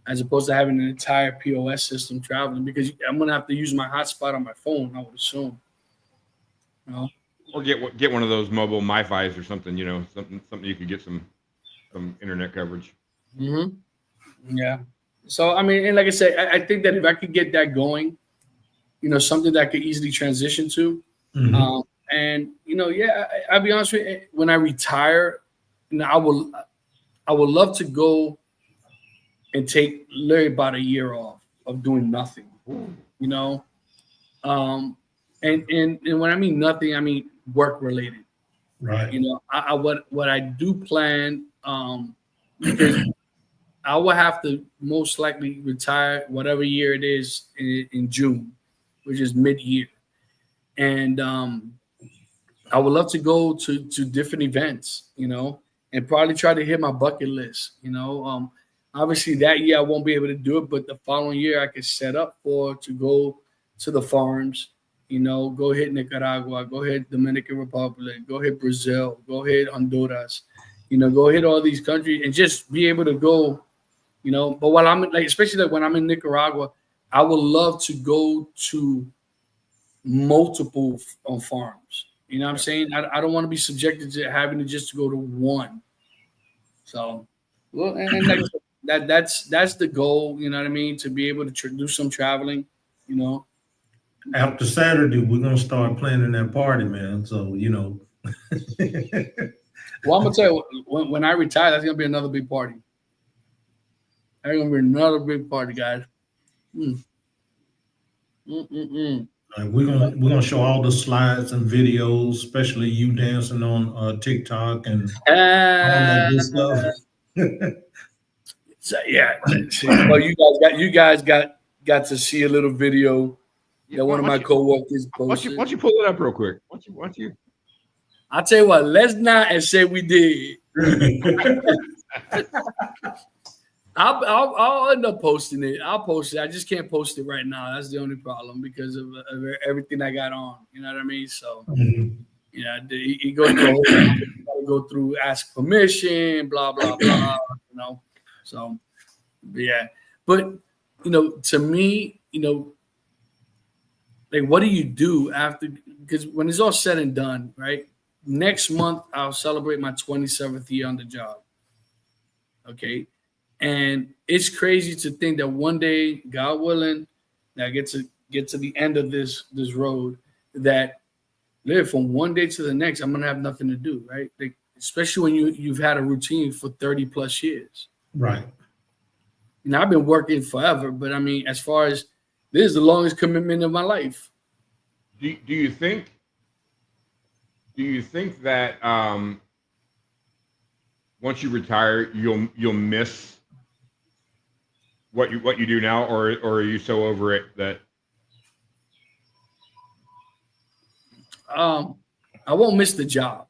as opposed to having an entire POS system traveling, because I'm gonna have to use my hotspot on my phone, I would assume. Or get one of those mobile MiFis or something, something you could get some internet coverage. Mm-hmm. Yeah. So, I mean, and like I said, I think that if I could get that going, something that I could easily transition to. Mm-hmm. And, I'll be honest with you, when I retire, I would love to go and take literally about a year off of doing nothing, And when I mean nothing, I mean work related. Right. What I do plan, because I will have to most likely retire whatever year it is in June, which is mid-year. And I would love to go to different events, and probably try to hit my bucket list, Obviously that year I won't be able to do it, but the following year I could set up to go to the farms, go hit Nicaragua, go hit Dominican Republic, go hit Brazil, go hit Honduras, go hit all these countries and just be able to go, But while I'm like, especially like when I'm in Nicaragua, I would love to go to multiple farms. You know what I'm saying? I don't want to be subjected to having to just go to one. So, well, and like that's the goal. You know what I mean? To be able to do some traveling. After Saturday, we're gonna start planning that party, man. So Well, I'm gonna tell you, when I retire, that's gonna be another big party. That's gonna be another big party, guys. Like we're gonna show all the slides and videos, especially you dancing on TikTok and all that good stuff. So, yeah. Well, you guys got to see a little video that one of my coworkers posted. Why don't you pull it up real quick? Why don't you? I'll tell you what. Let's not and say we did. I'll end up posting it. I'll post it. I just can't post it right now. That's the only problem because of everything I got on. You know what I mean? So, you go through ask permission, blah blah blah. So, yeah. But to me, like, what do you do after? Because when it's all said and done, right? Next month I'll celebrate my 27th year on the job. Okay. And it's crazy to think that one day, God willing, that I get to the end of this road, that live from one day to the next, I'm gonna have nothing to do, right? Like, especially when you've had a routine for 30 plus years. Right. I've been working forever, but I mean, as far as this is the longest commitment of my life. Do you think that once you retire, you'll miss what you do now, or are you so over it that? I won't miss the job.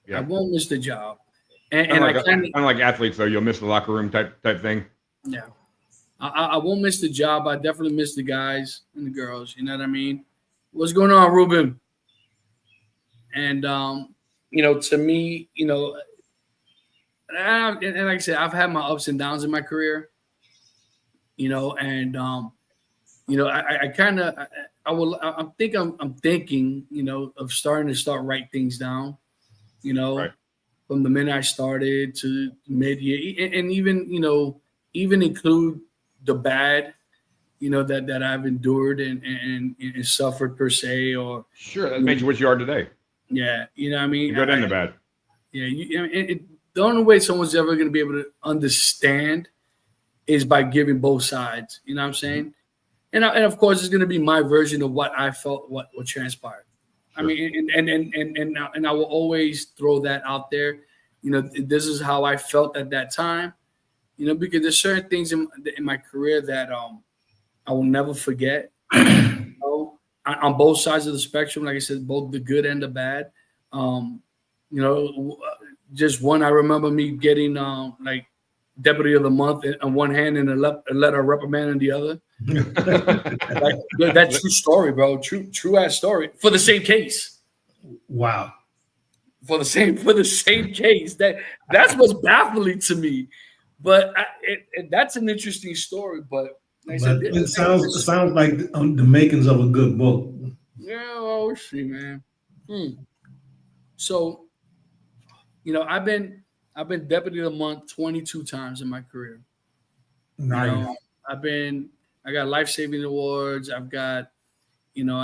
Yeah. I won't miss the job, and I kind of like athletes though. You'll miss the locker room type thing. Yeah, I won't miss the job. I definitely miss the guys and the girls. You know what I mean? What's going on, Ruben? And to me, and like I said, I've had my ups and downs in my career. I'm thinking, of starting to write things down, Right. From the minute I started to mid-year, and even include the bad, that I've endured and suffered per se, or sure that makes you what you are today. Yeah, you know what I mean? The good and the bad. Yeah, the only way someone's ever going to be able to understand is by giving both sides. You know what I'm saying? and of course, it's going to be my version of what I felt, what transpired. Sure. I mean, and I will always throw that out there. You know, this is how I felt at that time. You know, because there's certain things in my career that I will never forget. You know, on both sides of the spectrum, like I said, both the good and the bad. You know, just one, I remember me getting like Deputy of the Month on one hand and a letter of reprimand in the other. Like, that's true story, bro. True ass story for the same case. Wow. For the same case. That's what's baffling to me. But that's an interesting story. But it sounds like the makings of a good book. Yeah, well, we'll see, man. So, you know, I've been Deputy of the Month 22 times in my career. Nice. You know, I got life-saving awards. I've got, you know,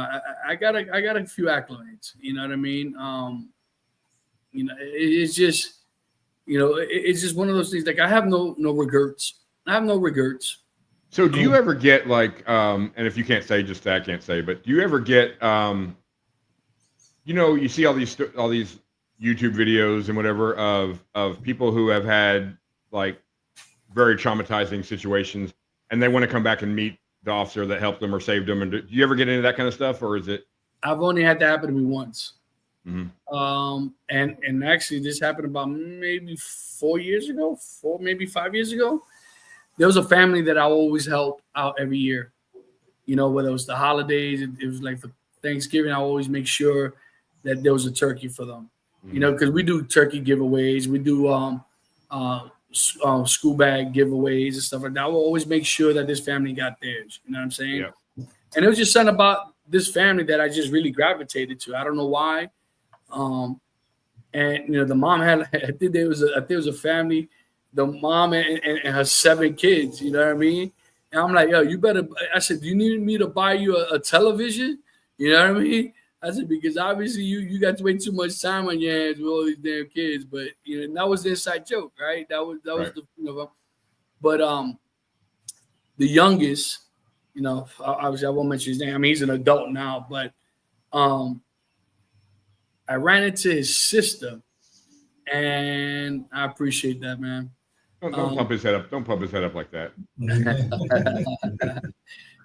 I got a few accolades. You know what I mean? You know, it's just, you know, it's just one of those things. Like, I have no regrets. I have no regrets. So do you ever get like, and if you can't say, just say I can't say, but do you ever get, you know, you see all these YouTube videos and whatever of people who have had like very traumatizing situations, and they want to come back and meet the officer that helped them or saved them. And do you ever get into that kind of stuff, or is it? I've only had that happen to me once. Mm-hmm. And actually, this happened about maybe 4 years ago, maybe 5 years ago. There was a family that I always help out every year. You know, whether it was the holidays, it was like for Thanksgiving, I always make sure that there was a turkey for them. You know, because we do turkey giveaways, we do school bag giveaways and stuff like that. I will always make sure that this family got theirs. You know what I'm saying? Yeah. And it was just something about this family that I just really gravitated to. I don't know why. And you know, the mom had, I think there was a family, the mom and her 7 kids. You know what I mean? And I'm like, yo, you better. I said, do you need me to buy you a television? You know what I mean? I said, because obviously you got way too much time on your hands with all these damn kids. But you know, that was the inside joke, right? That was right. the, you know. But the youngest, you know, obviously I won't mention his name. I mean, he's an adult now, but I ran into his sister, and I appreciate that, man. Don't pump his head up. Don't pump his head up like that.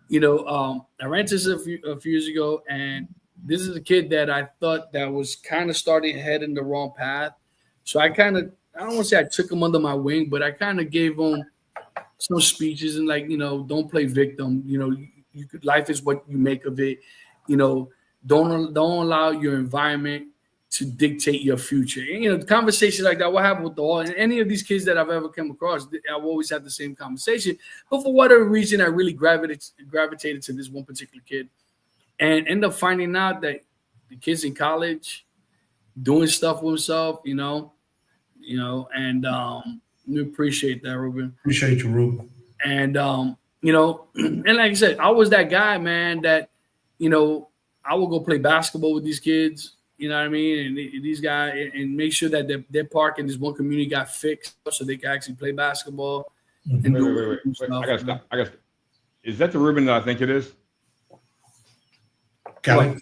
You know, I ran into his a few years ago, and this is a kid that I thought that was kind of starting to head in the wrong path. So I don't want to say I took him under my wing, but I kind of gave him some speeches and like, you know, don't play victim. You know, life is what you make of it. You know, don't allow your environment to dictate your future. And, you know, the conversation like that, what happened with any of these kids that I've ever come across, I've always had the same conversation. But for whatever reason, I really gravitated to this one particular kid. And end up finding out that the kid's in college, doing stuff with himself, you know, and we appreciate that, Ruben. Appreciate you, Ruben. And you know, and like I said, I was that guy, man, that, you know, I will go play basketball with these kids, you know what I mean, and these guys, and make sure that their park in this one community got fixed so they can actually play basketball. And wait. I gotta stop. Is that the Ruben that I think it is? Cali.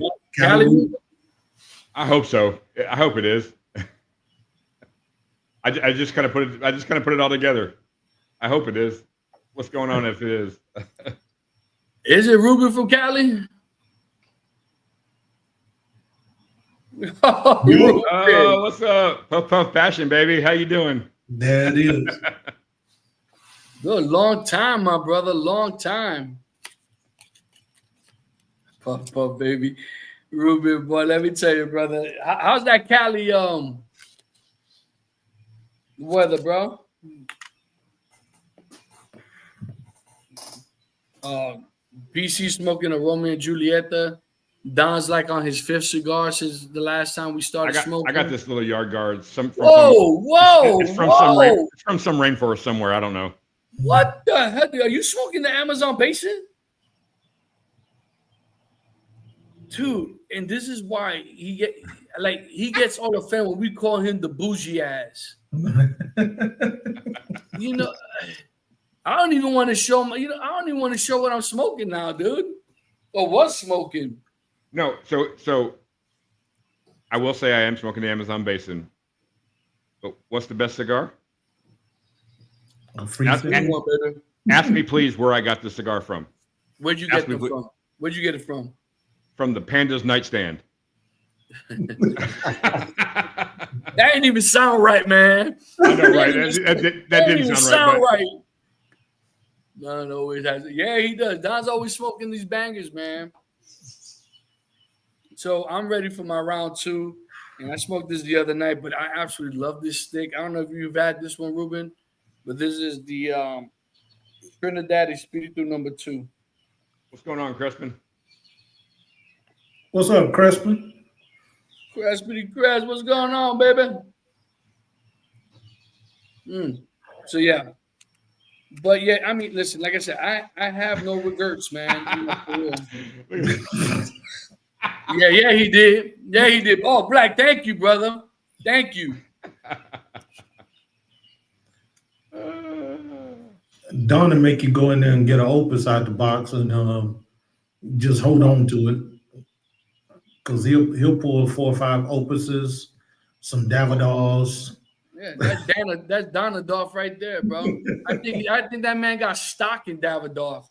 I hope so. I hope it is. I just kind of put it all together. I hope it is. What's going on if it is? Is it Ruben from Cali? Oh, what's up? Puff Fashion, baby. How you doing? There it is. Good, long time, my brother. Long time. Puff, baby. Ruben, boy, let me tell you, brother. How's that Cali weather, bro? BC smoking a Romeo and Julieta. Don's like on his 5th cigar since the last time we started smoking. I got this little yard guard. It's from some rainforest somewhere. I don't know. What the heck? Are you smoking the Amazon basin? Dude, and this is why he gets all offended when we call him the bougie ass. You know, I don't even want to show my, I don't even want to show what I'm smoking now, dude. Or was smoking. No, so I will say I am smoking the Amazon Basin. But what's the best cigar? Ask me, please, where I got the cigar from. Where'd you get it from? Where'd you get it from? From the Panda's nightstand. That didn't even sound right, man. I know, right? That didn't sound right. Don always has it. Yeah, he does. Don's always smoking these bangers, man. So I'm ready for my round 2. And I smoked this the other night, but I absolutely love this stick. I don't know if you've had this one, Ruben, but this is the Trinidad Espiritu number 2. What's going on, Crespin? What's up, Crespin? Crespity Cresp, what's going on, baby? So, yeah. But, yeah, I mean, listen, like I said, I have no regrets, man. Yeah, he did. Yeah, he did. Oh, Black, thank you, brother. Thank you. Don will make you go in there and get an opus out the box and just hold on to it. Because he'll pull 4 or 5 opuses, some Davidoffs. Yeah, that's Davidoff right there, bro. I think that man got stock in Davidoff.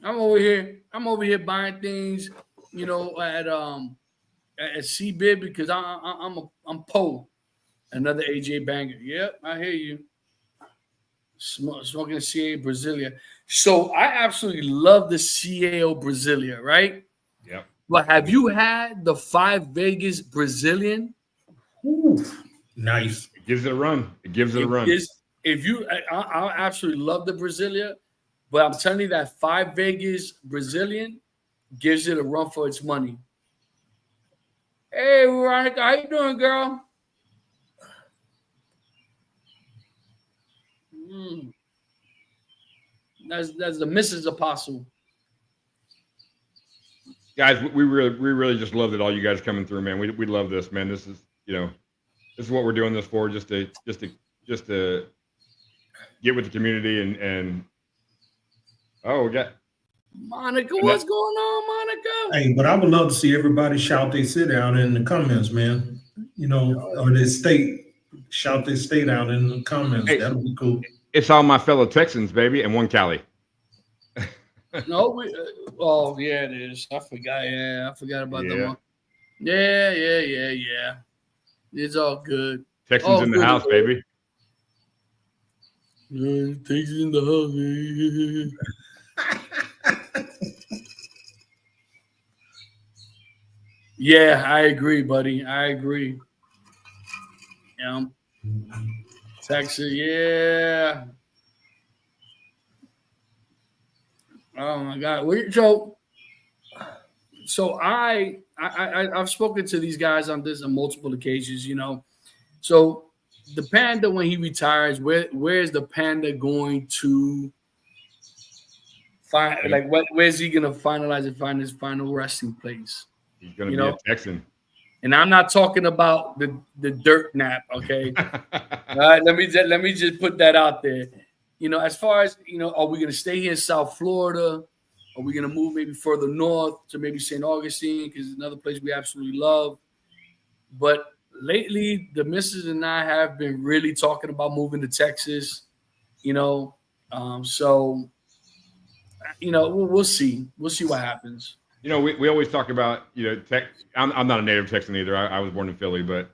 I'm over here buying things, at CBIB because I'm Poe. Another AJ banger. Yep, I hear you. Smoking a CAO Brasilia. So I absolutely love the CAO Brasilia, right? Yep. But have you had the 5 Vegas Brazilian? Ooh, nice. It gives it a run. I absolutely love the Brasilia, but I'm telling you that 5 Vegas Brazilian gives it a run for its money. Hey, Veronica, how you doing, girl? That's the Mrs. Apostle. Guys, we really just love that all you guys coming through, man. We love this, man. This is this is what we're doing this for, just to get with the community and we got Monica. What's going on, Monica? Hey, but I would love to see everybody shout their city out in the comments, man. Or their state. Shout their state out in the comments. Hey, that'll be cool. It's all my fellow Texans, baby, and one Cali. No, yeah, it is. I forgot. Yeah, I forgot about that one. Yeah. It's all good. Texans in the house, baby. Yeah, Texans in the house. Yeah, I agree, buddy. I agree. Texas, yeah. Oh my God! So I've spoken to these guys on this on multiple occasions. So the Panda, when he retires, where's the Panda going to find? Like, where's he going to finalize and find his final resting place? He's going to be a Texan. And I'm not talking about the dirt nap, okay? All right, let me just put that out there. As far as, are we going to stay here in South Florida? Are we going to move maybe further north to maybe St. Augustine, because it's another place we absolutely love? But lately, the missus and I have been really talking about moving to Texas, so, we'll see. We'll see what happens. We always talk about, I'm not a native Texan either. I was born in Philly, but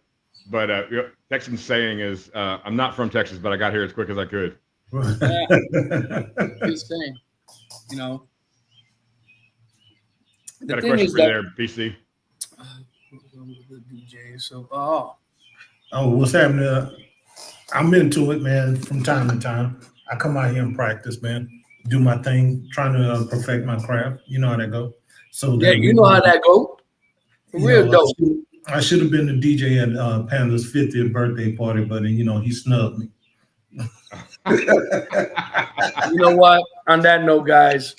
Texan saying is, I'm not from Texas, but I got here as quick as I could. Yeah. Good saying, Got a question for you there, PC. The DJ, so, what's happening? I'm into it, man, from time to time. I come out here and practice, man. Do my thing, trying to perfect my craft. You know how that go. So yeah, you know how that go. For real, though. I should have been the DJ at Panda's 50th birthday party, but he snubbed me. You know what? On that note, guys.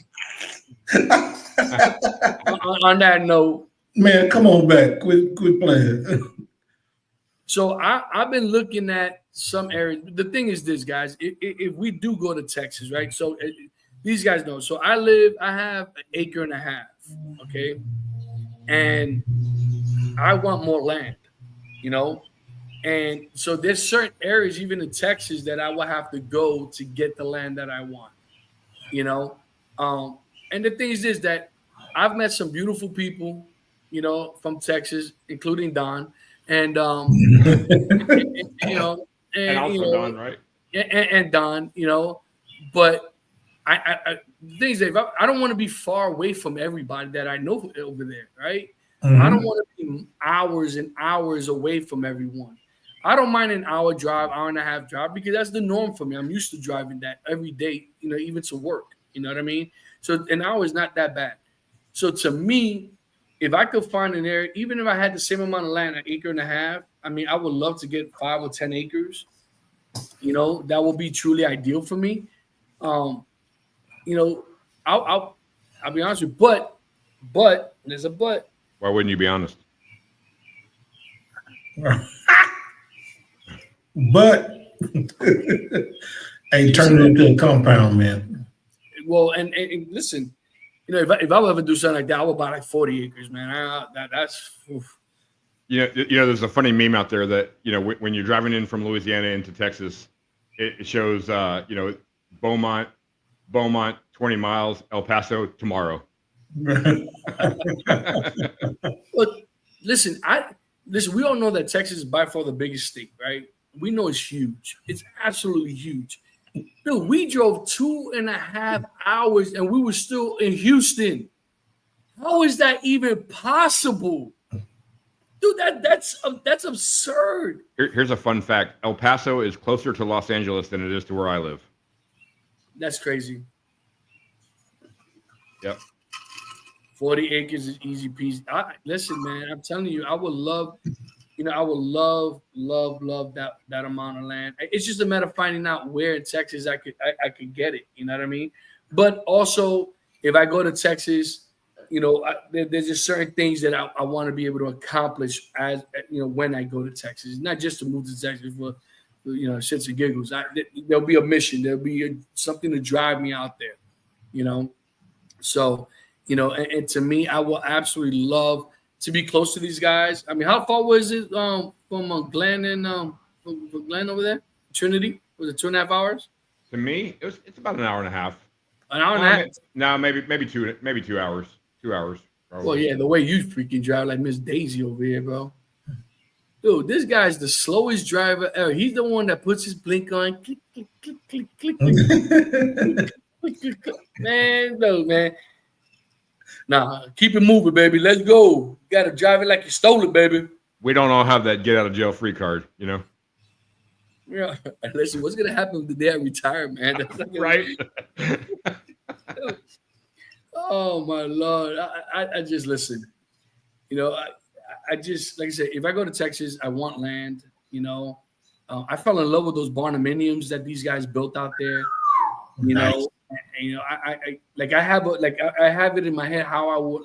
on that note, man, come on back. Quit playing. So I've been looking at some areas. The thing is this, guys, if we do go to Texas, right? So these guys know. So I have an acre and a half, okay? And I want more land, you know? And so there's certain areas, even in Texas, that I will have to go to get the land that I want, you know? And the thing is this, that I've met some beautiful people, you know, from Texas, including Don. And, you know, And also you know, Don, right? and Don, you know, but the thing is, I don't want to be far away from everybody that I know over there, right? Mhm. I don't want to be hours and hours away from everyone. I don't mind an hour drive, hour and a half drive, because that's the norm for me. I'm used to driving that every day, you know, even to work. You know what I mean? So an hour is not that bad. So to me, if I could find an area, even if I had the same amount of land, an acre and a half, I mean, I would love to get 5 or 10 acres. You know, that would be truly ideal for me. You know, I'll be honest with you, but there's a but. Why wouldn't you be honest? But hey, turn it into a compound, man. Well, and listen, you know, if I'll ever do something like that, I will buy like 40 acres, man. That's oof. You know, there's a funny meme out there that, you know, when you're driving in from Louisiana into Texas, it shows, you know, Beaumont, 20 miles, El Paso tomorrow. But listen, we all know that Texas is by far the biggest state, right? We know it's huge. It's absolutely huge. Dude, we drove 2.5 hours and we were still in Houston. How is that even possible? Dude, that's absurd. Here's a fun fact. El Paso is closer to Los Angeles than it is to where I live. That's crazy. Yep. 40 acres is easy peasy. Listen, man, I'm telling you, I would love, you know, I would love that amount of land. It's just a matter of finding out where in Texas I could get it. You know what I mean? But also, if I go to Texas, you know, there's just certain things that I want to be able to accomplish as, you know, when I go to Texas. Not just to move to Texas for you know, shits and giggles. There'll be a mission. There'll be something to drive me out there, you know. So, you know, and to me, I will absolutely love to be close to these guys. I mean, how far was it from Glenn and from Glenn over there? Trinity? Was it 2.5 hours? To me, it's about an hour and a half. An hour and a half? No, maybe 2 hours. 2 hours. Probably. Well, yeah, the way you freaking drive like Miss Daisy over here, bro. Dude, this guy's the slowest driver ever. He's the one that puts his blink on. Click, click, click, click, click, click, click, click, click. Man, no, man. Nah, keep it moving, baby. Let's go. You got to drive it like you stole it, baby. We don't all have that get out of jail free card, you know? Yeah. Listen, what's going to happen the day I retire, man? Right? Oh, my Lord. I just listen. You know, I just, like I said, if I go to Texas, I want land, you know. I fell in love with those barnuminiums that these guys built out there, you know. And, you know, I have it in my head how I would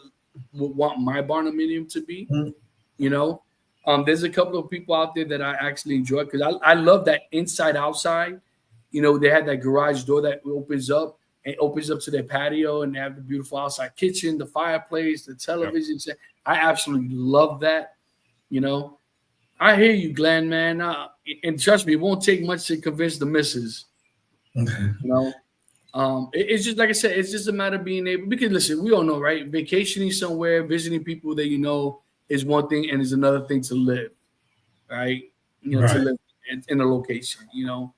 want my barnuminium to be, you know. There's a couple of people out there that I actually enjoy because I love that inside outside. You know, they had that garage door that opens up to their patio, and they have the beautiful outside kitchen, the fireplace, the television. Yep. I absolutely love that. You know, I hear you, Glenn, man. And trust me, it won't take much to convince the missus. You know, it's just like I said, it's just a matter of being able. Because listen, we all know, right? Vacationing somewhere, visiting people that you know is one thing, and is another thing to live, right? You know, right. To live in a location. You know.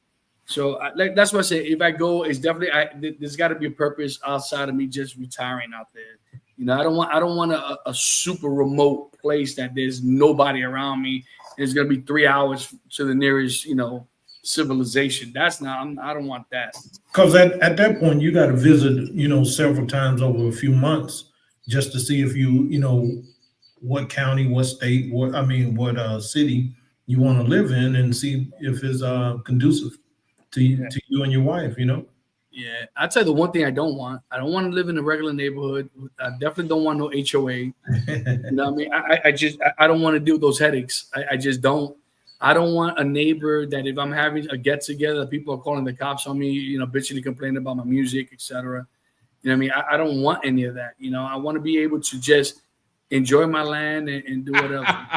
So that's what I say. If I go, it's definitely there's got to be a purpose outside of me just retiring out there. You know, I don't want a super remote place that there's nobody around me. And it's gonna be 3 hours to the nearest, you know, civilization. That's not. I don't want that. Because at that point, you got to visit, you know, several times over a few months just to see if you know, what county, what state, what city you want to live in, and see if it's conducive to you and your wife, you know? Yeah. I'd say the one thing I don't want to live in a regular neighborhood. I definitely don't want no HOA. You know what I mean? I don't want to deal with those headaches. I just don't. I don't want a neighbor that if I'm having a get together, people are calling the cops on me, bitching and complaining about my music, etc. You know what I mean? I don't want any of that. I want to be able to just enjoy my land and do whatever.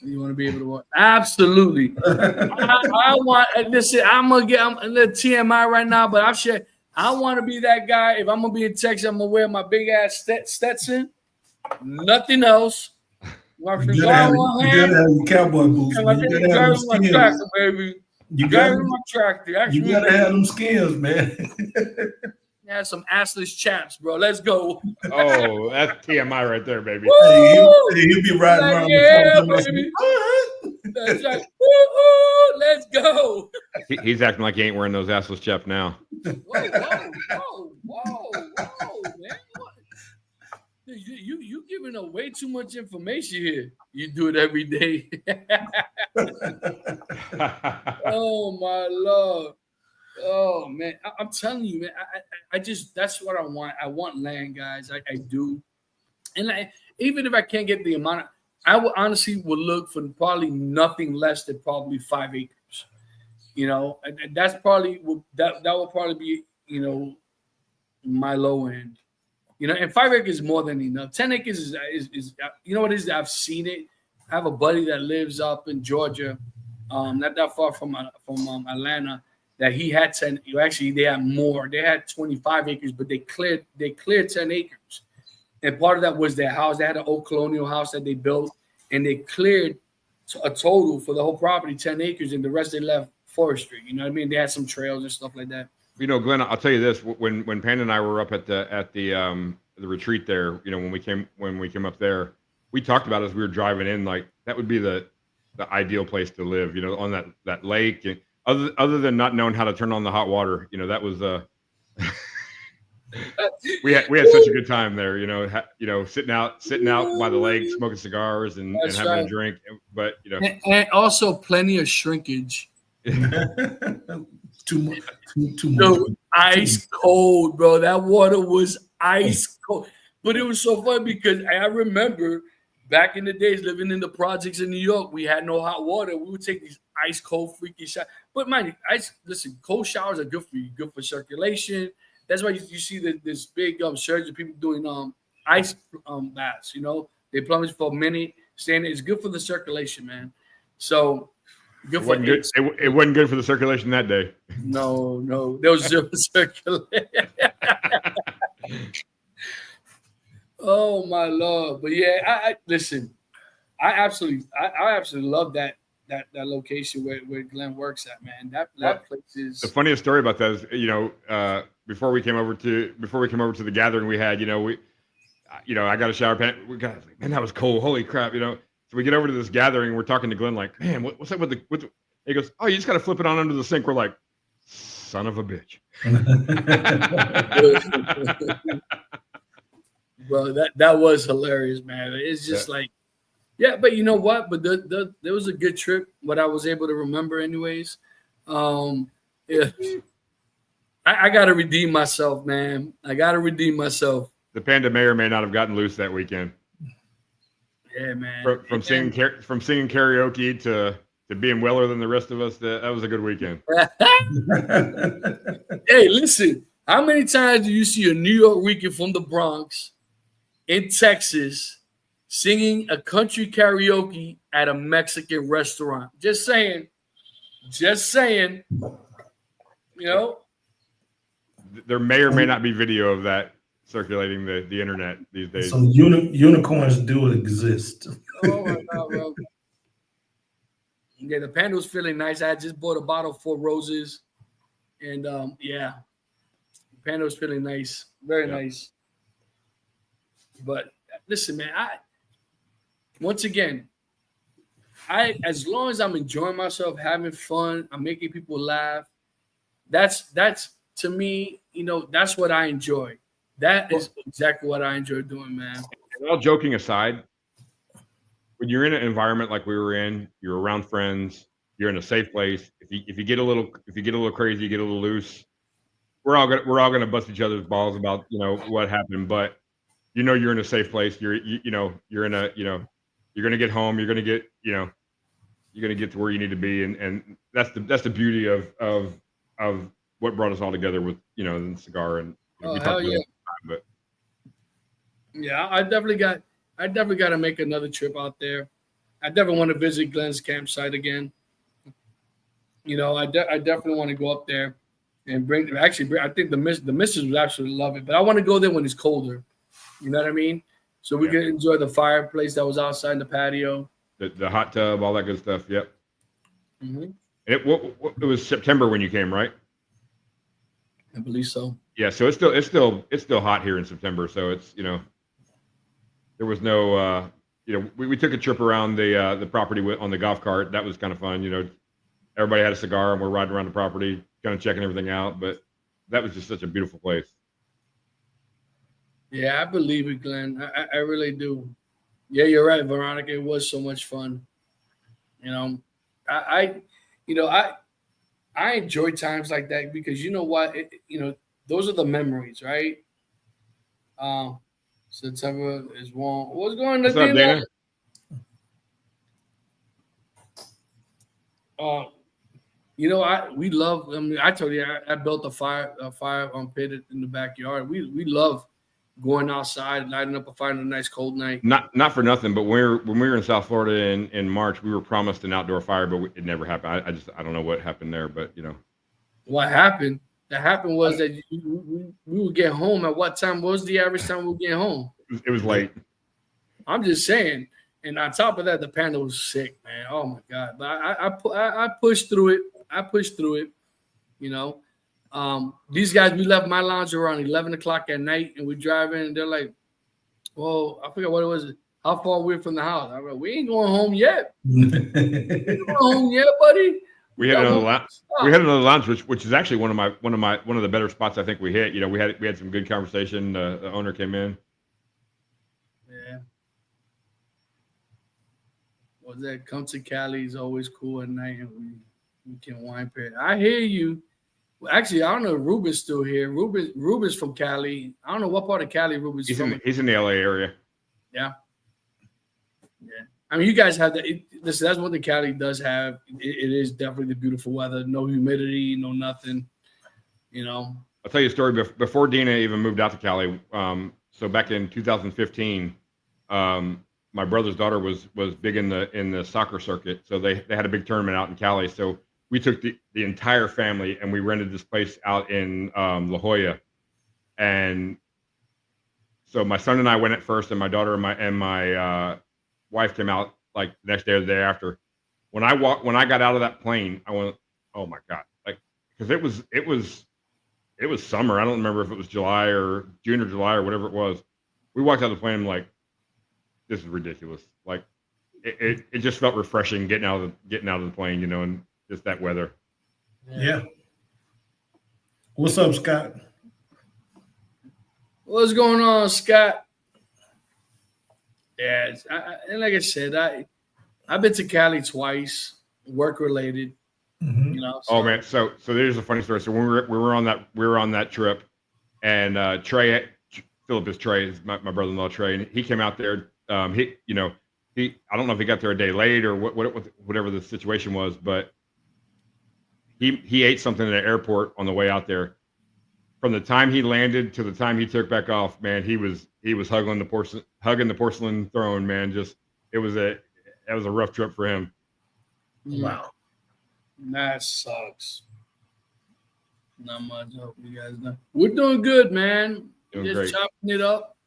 You want to be able to work? Absolutely. I want. Listen, I'm a little TMI right now, but I want to be that guy. If I'm gonna be in Texas, I'm gonna wear my big ass Stetson, nothing else. My You gotta have your cowboy boots. My tractor, baby. You gotta have my tractor. You gotta have them skins, man. Yeah, some assless chaps, bro. Let's go. Oh, that's TMI right there, baby. He'll be riding around. Yeah, baby. That's like, let's go. He's acting like he ain't wearing those assless chaps now. Whoa, man. You giving away too much information here. You do it every day. Oh my Lord. Oh man, I'm telling you, man. I just that's what I want. I want land, guys. I do, and even if I can't get the amount, I would honestly would look for probably nothing less than probably 5 acres. And that's probably that will probably be my low end. And 5 acres is more than enough. 10 acres is what it is. I've seen it. I have a buddy that lives up in Georgia, not that far from Atlanta. That he had 10. Actually, they had more. They had 25 acres, but they cleared 10 acres. And part of that was their house. They had an old colonial house that they built, and they cleared a total for the whole property 10 acres, and the rest they left forestry. You know what I mean? They had some trails and stuff like that. Glenn, I'll tell you this: when Panda and I were up at the retreat there, when we came up there, we talked about as we were driving in, like that would be the ideal place to live. On that lake. And other than not knowing how to turn on the hot water, that was we had such a good time there. Sitting out by the lake, smoking cigars and having a drink. But and also plenty of shrinkage. Too much. No, ice cold, bro. That water was ice cold. But it was so fun because I remember back in the days living in the projects in New York, we had no hot water. We would take these ice cold freaky showers. But mind you, cold showers are good for you, good for circulation. That's why you see this big surge of people doing ice baths. They plunge for a minute, standing. It's good for the circulation, man. So good for it. It wasn't good for the circulation that day. No, there was zero circulation. Oh my Lord! But yeah, I listen. I absolutely love that location where Glenn works at, man. That place is. The funniest story about that is, before we came over to the gathering we had, I got a shower pan. Man, that was cold. Holy crap, So we get over to this gathering. We're talking to Glenn like, man, what's up with the? He goes, oh, you just got to flip it on under the sink. We're like, son of a bitch. Bro, that was hilarious, man. It's just but you know what? But there was a good trip. What I was able to remember, anyways. Yeah, I got to redeem myself, man. I got to redeem myself. The Panda may or may not have gotten loose that weekend. Yeah, man. From singing karaoke to being weller than the rest of us, that was a good weekend. Hey, listen. How many times do you see a New York Rican from the Bronx in Texas singing a country karaoke at a Mexican restaurant? Just saying. There may or may not be video of that circulating the internet these days. So unicorns do exist. Oh my God, bro. Yeah, the Panda was feeling nice. I just bought a bottle of Four Roses, and the Panda was feeling nice, very nice. But listen, man, as long as I'm enjoying myself, having fun, I'm making people laugh. That's to me, that's what I enjoy. That is exactly what I enjoy doing, man. And all joking aside, when you're in an environment like we were in, you're around friends, you're in a safe place. If you get a little crazy, you get a little loose. We're all gonna bust each other's balls about what happened, but you're in a safe place. You're in a You're going to get home. You're going to get, you're going to get to where you need to be. And that's the beauty of what brought us all together with, the cigar. And we talked about it all the time, but yeah, I definitely got to make another trip out there. I definitely want to visit Glenn's campsite again. I definitely want to go up there and I think the missus would absolutely love it, but I want to go there when it's colder. You know what I mean? So we can enjoy the fireplace that was outside in the patio. The hot tub, all that good stuff. Yep. Mm-hmm. It was September when you came, right? I believe so. Yeah. So it's still hot here in September. So it's, there was no, we took a trip around the property on the golf cart. That was kind of fun. Everybody had a cigar and we're riding around the property, kind of checking everything out. But that was just such a beautiful place. Yeah, I believe it, Glenn. I really do. Yeah, you're right, Veronica. It was so much fun. I enjoy times like that because you know what? Those are the memories, right? September is one. What's going on? What's up, Dana? We love. I mean, I told you I built a fire pit in the backyard. We love going outside, lighting up a fire on a nice cold night. Not for nothing, but when we were in South Florida in March, we were promised an outdoor fire, but it never happened. I don't know what happened there, but what happened? That happened was that we would get home at what time? What was the average time we would get home? It was late. I'm just saying. And on top of that, the panda was sick, man. Oh my God! But I pushed through it. These guys, we left my lounge around 11 o'clock at night, and we drive in, and they're like, "Well, I forget what it was. How far we're from the house?" I'm like, "We ain't going home yet. We ain't going home yet, buddy." We had another lounge. We had another lounge, which is actually one of the better spots I think we hit. We had some good conversation. The owner came in. Yeah. Was that come to Cali is always cool at night, and we can wine pair. I hear you. Well, actually, I don't know if Ruben's still here. Ruben's from Cali. I don't know what part of Cali Ruben's from. He's in the LA area. Yeah. Yeah. I mean, you guys have that. That's what the Cali does have. It is definitely the beautiful weather. No humidity, no nothing. I'll tell you a story. Before Dina even moved out to Cali, so back in 2015, my brother's daughter was big in the soccer circuit. So they had a big tournament out in Cali. So we took the entire family and we rented this place out in La Jolla. And so my son and I went at first, and my daughter and my wife came out like the next day or the day after. When I got out of that plane, I went, oh my God, like, because it was summer. I don't remember if it was July or June or July or whatever it was. We walked out of the plane, I'm like, this is ridiculous. Like it just felt refreshing getting out of the plane, and just that weather. Yeah. What's up, Scott? What's going on, Scott? Yeah, and like I said, I've been to Cali twice, work related. Mm-hmm. So. Oh man, so there's a funny story. So when we were on that trip, and Philip is Trey, my brother-in-law Trey, and he came out there. I don't know if he got there a day late or whatever the situation was, but he ate something at the airport on the way out there. From the time he landed to the time he took back off, man, he was hugging the porcelain throne, man. That was a rough trip for him. Wow. That sucks. Not much. I hope you guys know. We're doing good, man. Doing Just great. chopping it up.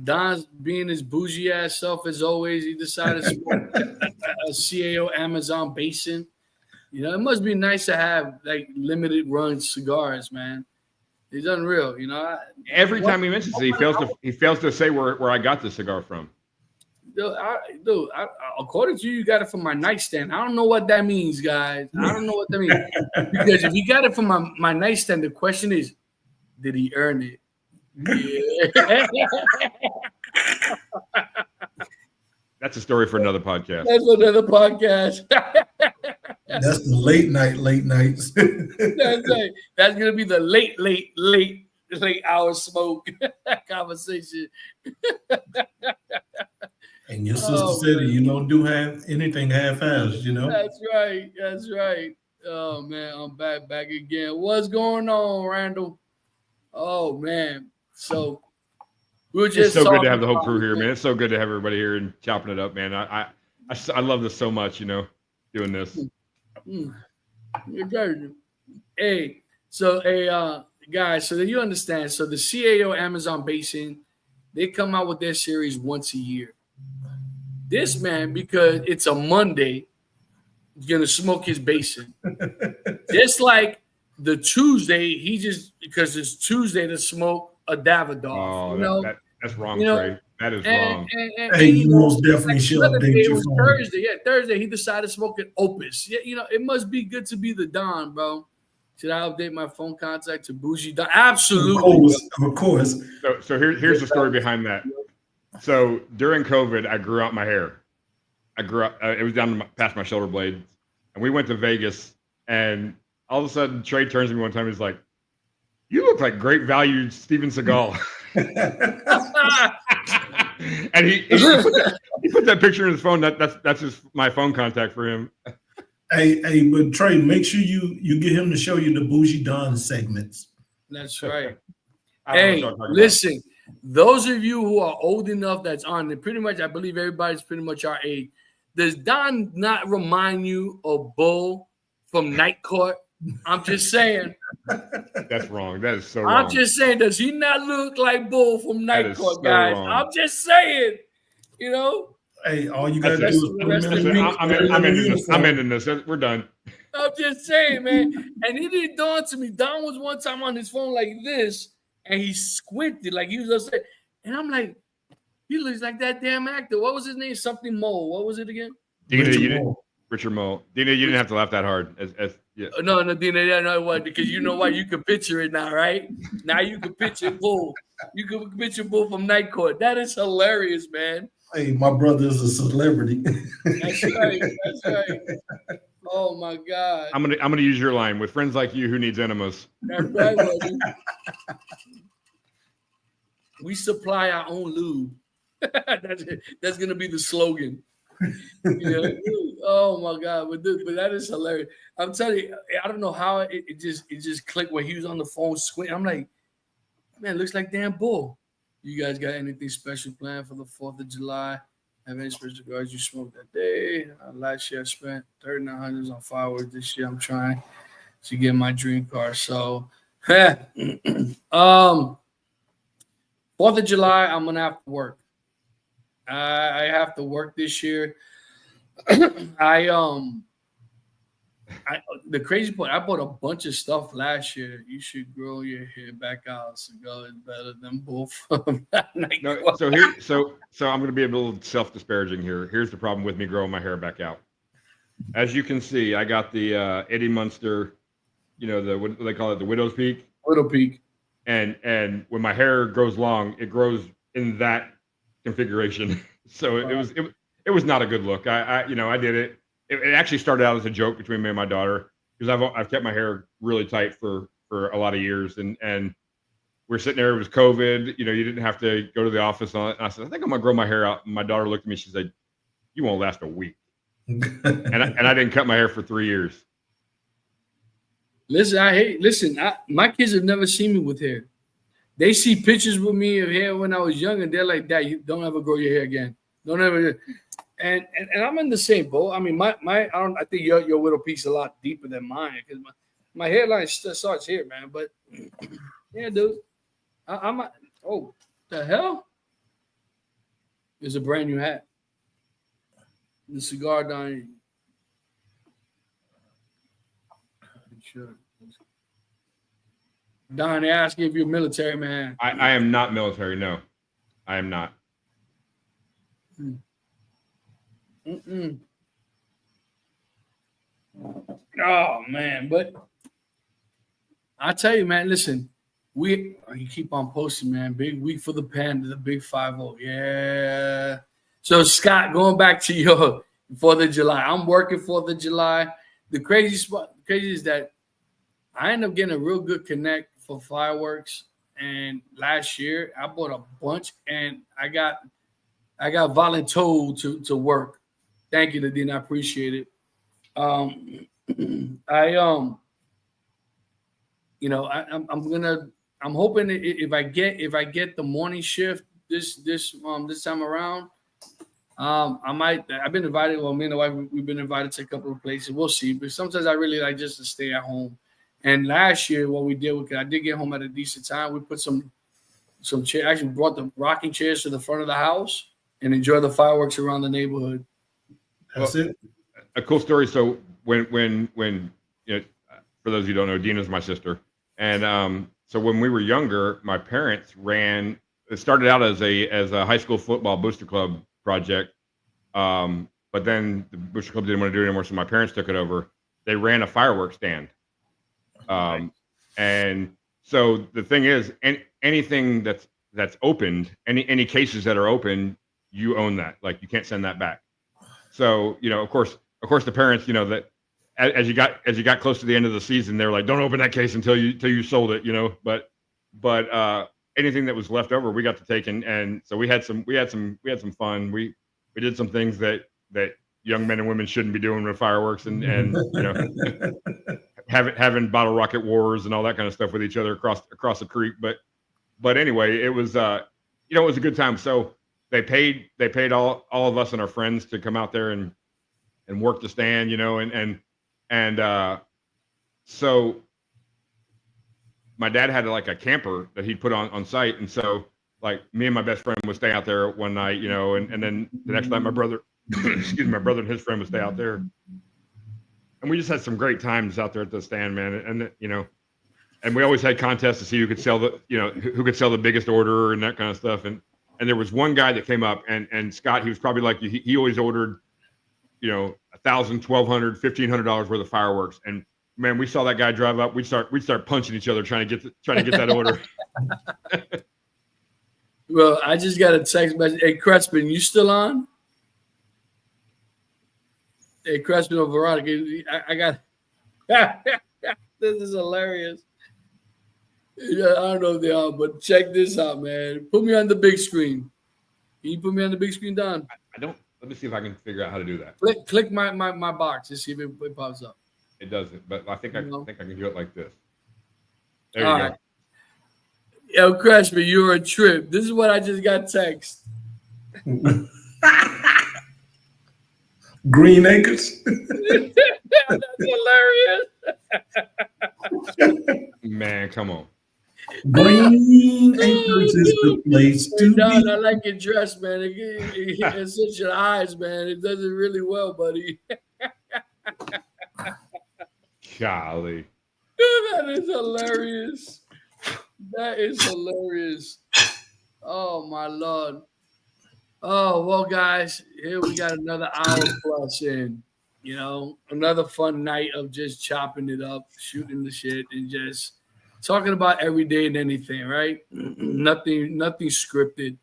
Don's being his bougie ass self as always. He decided to smoke a CAO Amazon Basin. It must be nice to have like limited run cigars, man. It's unreal, Every time he mentions it, he fails to say where I got the cigar from. According to you got it from my nightstand. I don't know what that means, guys. I don't know what that means. Because if he got it from my nightstand, the question is, did he earn it? Yeah. That's a story for another podcast. That's another podcast. That's the late nights. That's gonna be the late hour smoke conversation. And your sister said you don't do anything half-assed, you know? That's right. That's right. Oh man, I'm back again. What's going on, Randall? Oh man. So we're just It's so good to have the whole about crew it, here, man. It's so good to have everybody here and chopping it up, man. I love this so much, you know, doing this. You're good. Hey, so guys, so that you understand, so the CAO Amazon Basin, they come out with their series once a year. This man, because it's a Monday, is gonna smoke his basin. Just like the Tuesday, because it's Tuesday to smoke a Davidoff. Oh, that's wrong, Trey. That is wrong. Hey, you most definitely should update your phone. Thursday, Thursday, he decided to smoke an Opus. Yeah, it must be good to be the Don, bro. Should I update my phone contact to Bougie Don? Absolutely. Of course. So here's the story behind that. So during COVID, I grew out my hair. I grew up, it was down past my shoulder blades. And we went to Vegas. And all of a sudden, Trey turns to me one time. He's like, "You look like great value Steven Seagal." And he put that picture in his phone. That's my phone contact for him. Hey, but Trey, make sure you get him to show you the Bougie Don segments. That's right. Hey, listen, those of you who are old enough that's on it, pretty much, I believe everybody's pretty much our age. Does Don not remind you of Bull from Night Court? I'm just saying. That's wrong. That is so wrong. I'm just saying, does he not look like Bull from Night Court, guys? Wrong. I'm just saying, you know. Hey, all you gotta do is put him in the I'm ending this. We're done. I'm just saying, man. And it didn't dawn to me. Don was one time on his phone like this, and he squinted like he was upset. And I'm like, he looks like that damn actor. What was his name? Something Mole. What was it again? Richard Mole. Dina, you didn't have to laugh that hard. Yeah. No, Dina, no, what? Because you know why? You can picture it now, right? Now you can picture Bull. You can picture Bull from Night Court. That is hilarious, man. Hey, my brother is a celebrity. That's right. That's right. Oh my God. I'm gonna use your line. With friends like you, who needs enemas? That's right, buddy. We supply our own lube. That's gonna be the slogan. Yeah. Oh my God, but that is hilarious. I'm telling you, I don't know how it just clicked when he was on the phone squinting. I'm like, man, looks like damn Bull. You guys got anything special planned for the 4th of July? Have any special cigars you smoked that day? Last year I spent $3,900 on fireworks. This year I'm trying to get my dream car. So, 4th of July, I'm gonna have to work. I have to work this year. The crazy part, I bought a bunch of stuff last year. You should grow your hair back out. Cigar is better than both. No, so I'm going to be a little self-disparaging here. Here's the problem with me growing my hair back out. As you can see, I got the Eddie Munster, what do they call it, the widow's peak. Widow peak. And when my hair grows long, it grows in that configuration. So it was not a good look. I did it. It actually started out as a joke between me and my daughter because I've kept my hair really tight for a lot of years, and we're sitting there. It was COVID. You didn't have to go to the office on it. And I said, I think I'm gonna grow my hair out. And my daughter looked at me. She said, "You won't last a week." and I didn't cut my hair for 3 years. Listen, my kids have never seen me with hair. They see pictures with me of hair when I was young, and they're like, "Dad, you don't ever grow your hair again. Don't ever." And I'm in the same boat. I mean, I think your widow peak's a lot deeper than mine because my hairline starts here, man. But yeah, dude, oh, the hell? It's a brand new hat. The cigar down. Sure. Don, they ask you if you're military, man. I am not military. No, I am not. Oh man, but I tell you, man, listen, you keep on posting, man. Big week for the Panda, the big 5-0. Yeah. So Scott, going back to your 4th of July, I'm working 4th of July. The crazy is that I end up getting a real good connect for fireworks. And last year I bought a bunch, and I got I got voluntold to work. Thank you, Nadine. I appreciate it. I'm hoping if I get the morning shift this time around, I might. I've been invited. Well, me and the wife, we've been invited to a couple of places. We'll see. But sometimes I really like just to stay at home. And last year, what we did, I did get home at a decent time. We put some chairs. Actually, brought the rocking chairs to the front of the house and enjoy the fireworks around the neighborhood. That's it. A cool story. So when for those of you who don't know, Dina's my sister, and so when we were younger, my parents ran. It started out as a high school football booster club project, but then the booster club didn't want to do it anymore, so my parents took it over. They ran a fireworks stand, and so the thing is, anything that's opened, any cases that are open, you own that. Like you can't send that back. So of course, the parents, that as you got close to the end of the season, they're like, don't open that case until you sold it, But anything that was left over, we got to take, and so we had some fun. We did some things that young men and women shouldn't be doing with fireworks, and having bottle rocket wars and all that kind of stuff with each other across the creek. But anyway, it was it was a good time. So they paid all of us and our friends to come out there and work the stand, and so my dad had like a camper that he'd put on site, and so like me and my best friend would stay out there one night, and then the next night my brother my brother and his friend would stay out there, and we just had some great times out there at the stand, man. And we always had contests to see who could sell the biggest order and that kind of stuff. And there was one guy that came up, and Scott, he was probably like you. He always ordered, $1,000, $1,200, $1,500 worth of fireworks. And man, we saw that guy drive up. We'd start punching each other trying to get that order. Well, I just got a text message. Hey, Crespin, you still on? Hey, Crespin or Veronica, I got. This is hilarious. I don't know if they are, but check this out, man. Put me on the big screen. Can you put me on the big screen, Don? I don't. Let me see if I can figure out how to do that. Click my box and see if it pops up. It doesn't, but I think I can do it like this. There All you right. Yo, Crashman, you're a trip. This is what I just got text. Green Acres. That's hilarious. Man, come on. Green Acres is the place to be. I like your dress, man. It's such your eyes, man. It does it really well, buddy. Golly. That is hilarious. That is hilarious. Oh, my Lord. Oh, well, guys, here we got another hour plus in. Another fun night of just chopping it up, shooting the shit, and just talking about everyday and anything, right? Nothing scripted.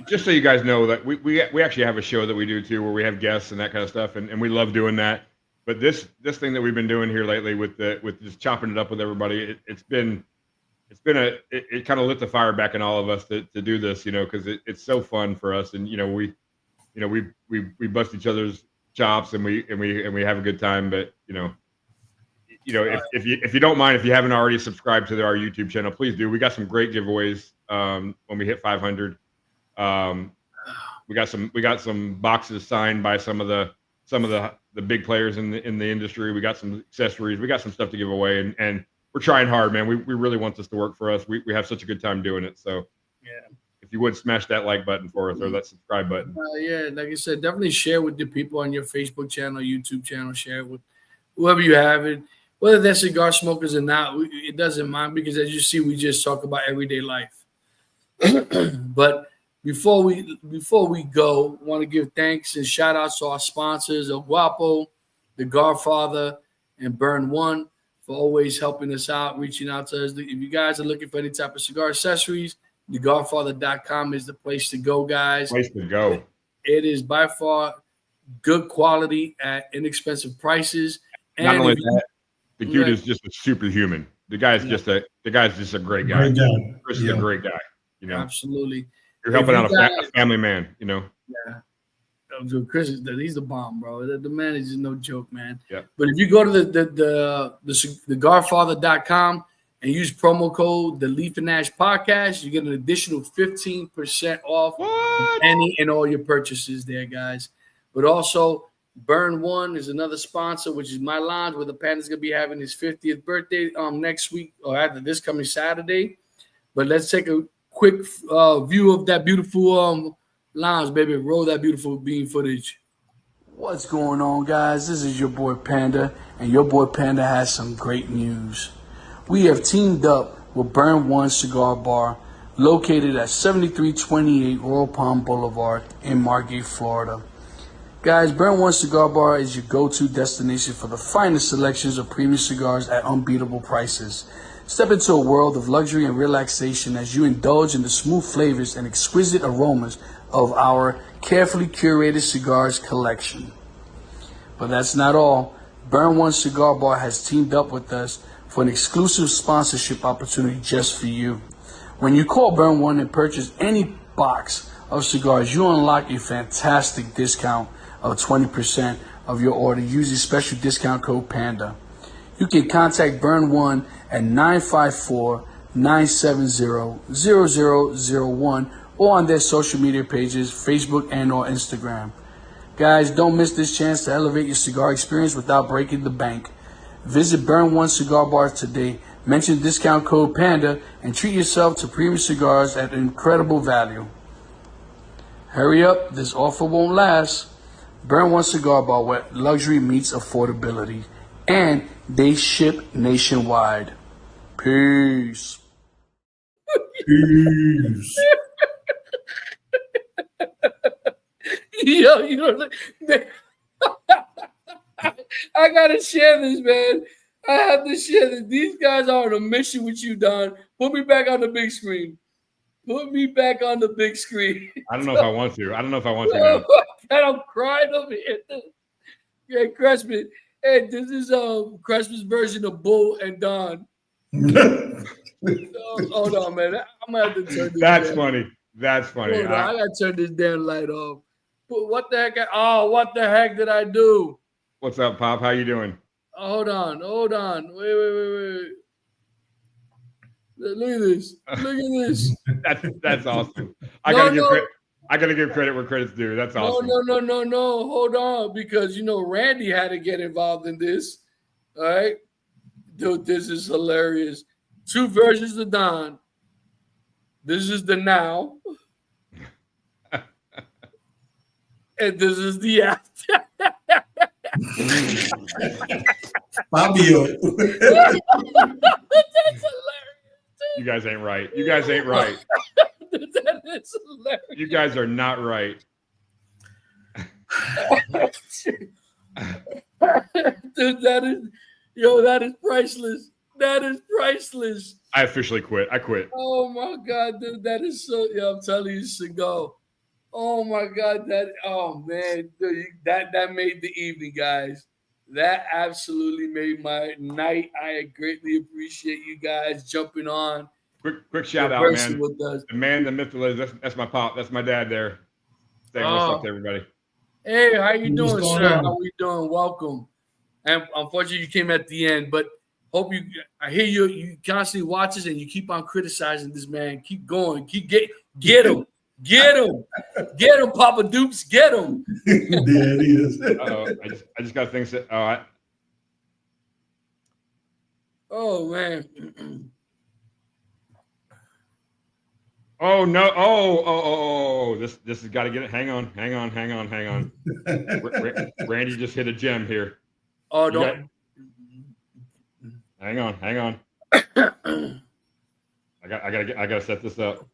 Just so you guys know that we actually have a show that we do too, where we have guests and that kind of stuff, and we love doing that. But this thing that we've been doing here lately with just chopping it up with everybody, it kind of lit the fire back in all of us to do this, because it's so fun for us, and we bust each other's chops and we have a good time. But if you don't mind, if you haven't already subscribed to our YouTube channel, please do. We got some great giveaways when we hit 500. We got some boxes signed by some of the big players in the industry. We got some accessories. We got some stuff to give away, and we're trying hard, man. We really want this to work for us. We have such a good time doing it. So yeah, if you would smash that like button for us, or that subscribe button. Yeah, like I said, definitely share with the people on your Facebook channel, YouTube channel. Share it with whoever you have it, whether they're cigar smokers or not. It doesn't mind, because as you see, we just talk about everyday life. But before we go, I want to give thanks and shout outs to our sponsors, El Guapo, The Godfather, and Burn One, for always helping us out, reaching out to us. If you guys are looking for any type of cigar accessories, thegodfather.com is the place to go, guys. Place to go. It is by far good quality at inexpensive prices. And not only that, the dude is just a superhuman. The guy's just a great guy. Great guy. Chris is a great guy. Absolutely. You're helping out a family man, you know. Yeah. Chris, he's the bomb, bro. The man is just no joke, man. Yeah. But if you go to the Garfather.com and use promo code the Leaf and Nash Podcast, you get an additional 15% off any and all your purchases there, guys. But also, Burn One is another sponsor, which is my lounge, where the Panda's gonna be having his 50th birthday next week or after this coming Saturday. But let's take a quick view of that beautiful lounge, baby. Roll that beautiful bean footage. What's going on, guys? This is your boy Panda, and your boy Panda has some great news. We have teamed up with Burn One Cigar Bar, located at 7328 Royal Palm Boulevard in Margate, Florida. Guys, Burn One Cigar Bar is your go-to destination for the finest selections of premium cigars at unbeatable prices. Step into a world of luxury and relaxation as you indulge in the smooth flavors and exquisite aromas of our carefully curated cigars collection. But that's not all. Burn One Cigar Bar has teamed up with us for an exclusive sponsorship opportunity just for you. When you call Burn One and purchase any box of cigars, you unlock a fantastic discount of 20% of your order using special discount code PANDA. You can contact Burn One at 954-970-0001 or on their social media pages, Facebook and or Instagram. Guys, don't miss this chance to elevate your cigar experience without breaking the bank. Visit Burn One Cigar Bar today, mention discount code PANDA, and treat yourself to premium cigars at incredible value. Hurry up, this offer won't last. Burn One Cigar Bar, where luxury meets affordability, and they ship nationwide. Peace. Peace. Yo, you know, I gotta share this, man. I have to share this. These guys are on a mission with you, Don. Put me back on the big screen. Put me back on the big screen. I don't know if I want to. I don't know if I want to now. And I'm crying over here. Yeah, Crespin. Hey, this is Crespin's version of Bull and Don. Hold on, man. I'm gonna have to turn this. That's funny. That's funny. I gotta turn this damn light off. But what the heck? What the heck did I do? What's up, Pop? How you doing? Hold on. Wait. Look at this. That's awesome. I gotta give credit where credit's due. That's awesome. No. Hold on, because Randy had to get involved in this. All right, dude, this is hilarious. Two versions of Don. This is the now, and this is the after. Fabio. That's hilarious. You guys ain't right. You guys ain't right. That is hilarious. You guys are not right. Dude, that is priceless. That is priceless. I officially quit. I quit. Oh my God, dude, that is so. Yeah, I'm telling you, Seagal. Oh my God, man, dude, that made the evening, guys. That absolutely made my night. I greatly appreciate you guys jumping on. Quick shout out, man. With us. The man, the myth, that's my pop. That's my dad there. Saying what's up to everybody. Hey, how you doing, sir? On? How we doing? Welcome. And unfortunately, you came at the end, but I hear you constantly watch us and you keep on criticizing this man. Keep going. Get him. Get him, Papa Dukes, get him. There it is. I just got things that. Oh man. Oh no! Oh! This has got to get it. Hang on. Randy just hit a gem here. Oh, don't. Hang on. I gotta set this up.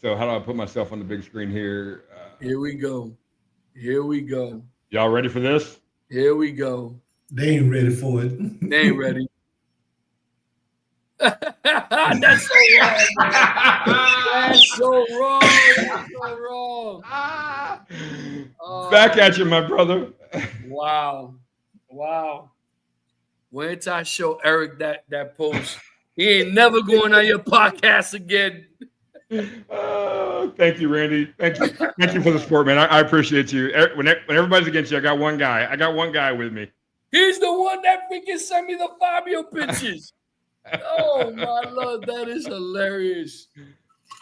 So how do I put myself on the big screen here? Here we go. Y'all ready for this? Here we go. They ain't ready for it. They ain't ready. That's so wrong, man. That's so wrong. Back at you, my brother. Wow. Wait till I show Eric that post. He ain't never going on your podcast again. Thank you, Randy. Thank you for the support, man. I appreciate you. When everybody's against you, I got one guy. I got one guy with me. He's the one that freaking sent me the Fabio pictures. Oh my Lord, that is hilarious.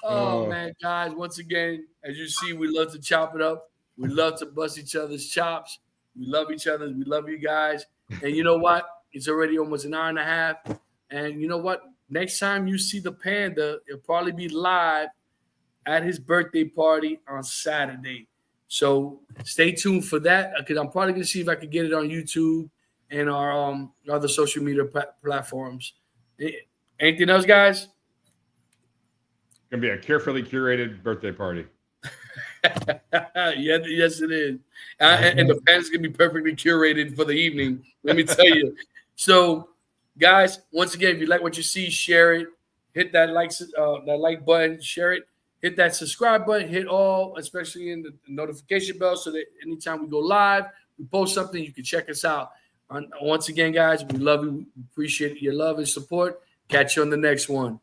Oh man, guys, once again, as you see, we love to chop it up. We love to bust each other's chops. We love each other. We love you guys. And you know what? It's already almost an hour and a half. And you know what? Next time you see the Panda, it'll probably be live at his birthday party on Saturday. So stay tuned for that, because I'm probably going to see if I can get it on YouTube and our other social media platforms. Anything else, guys? It's going to be a carefully curated birthday party. Yes, it is. And the Panda's going to be perfectly curated for the evening, let me tell you. So, guys, once again, if you like what you see, share it. Hit that like button, share it. Hit that subscribe button, hit all, especially in the notification bell, so that anytime we go live, we post something, you can check us out. Once again, guys, we love you. We appreciate your love and support. Catch you on the next one.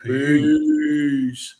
Peace.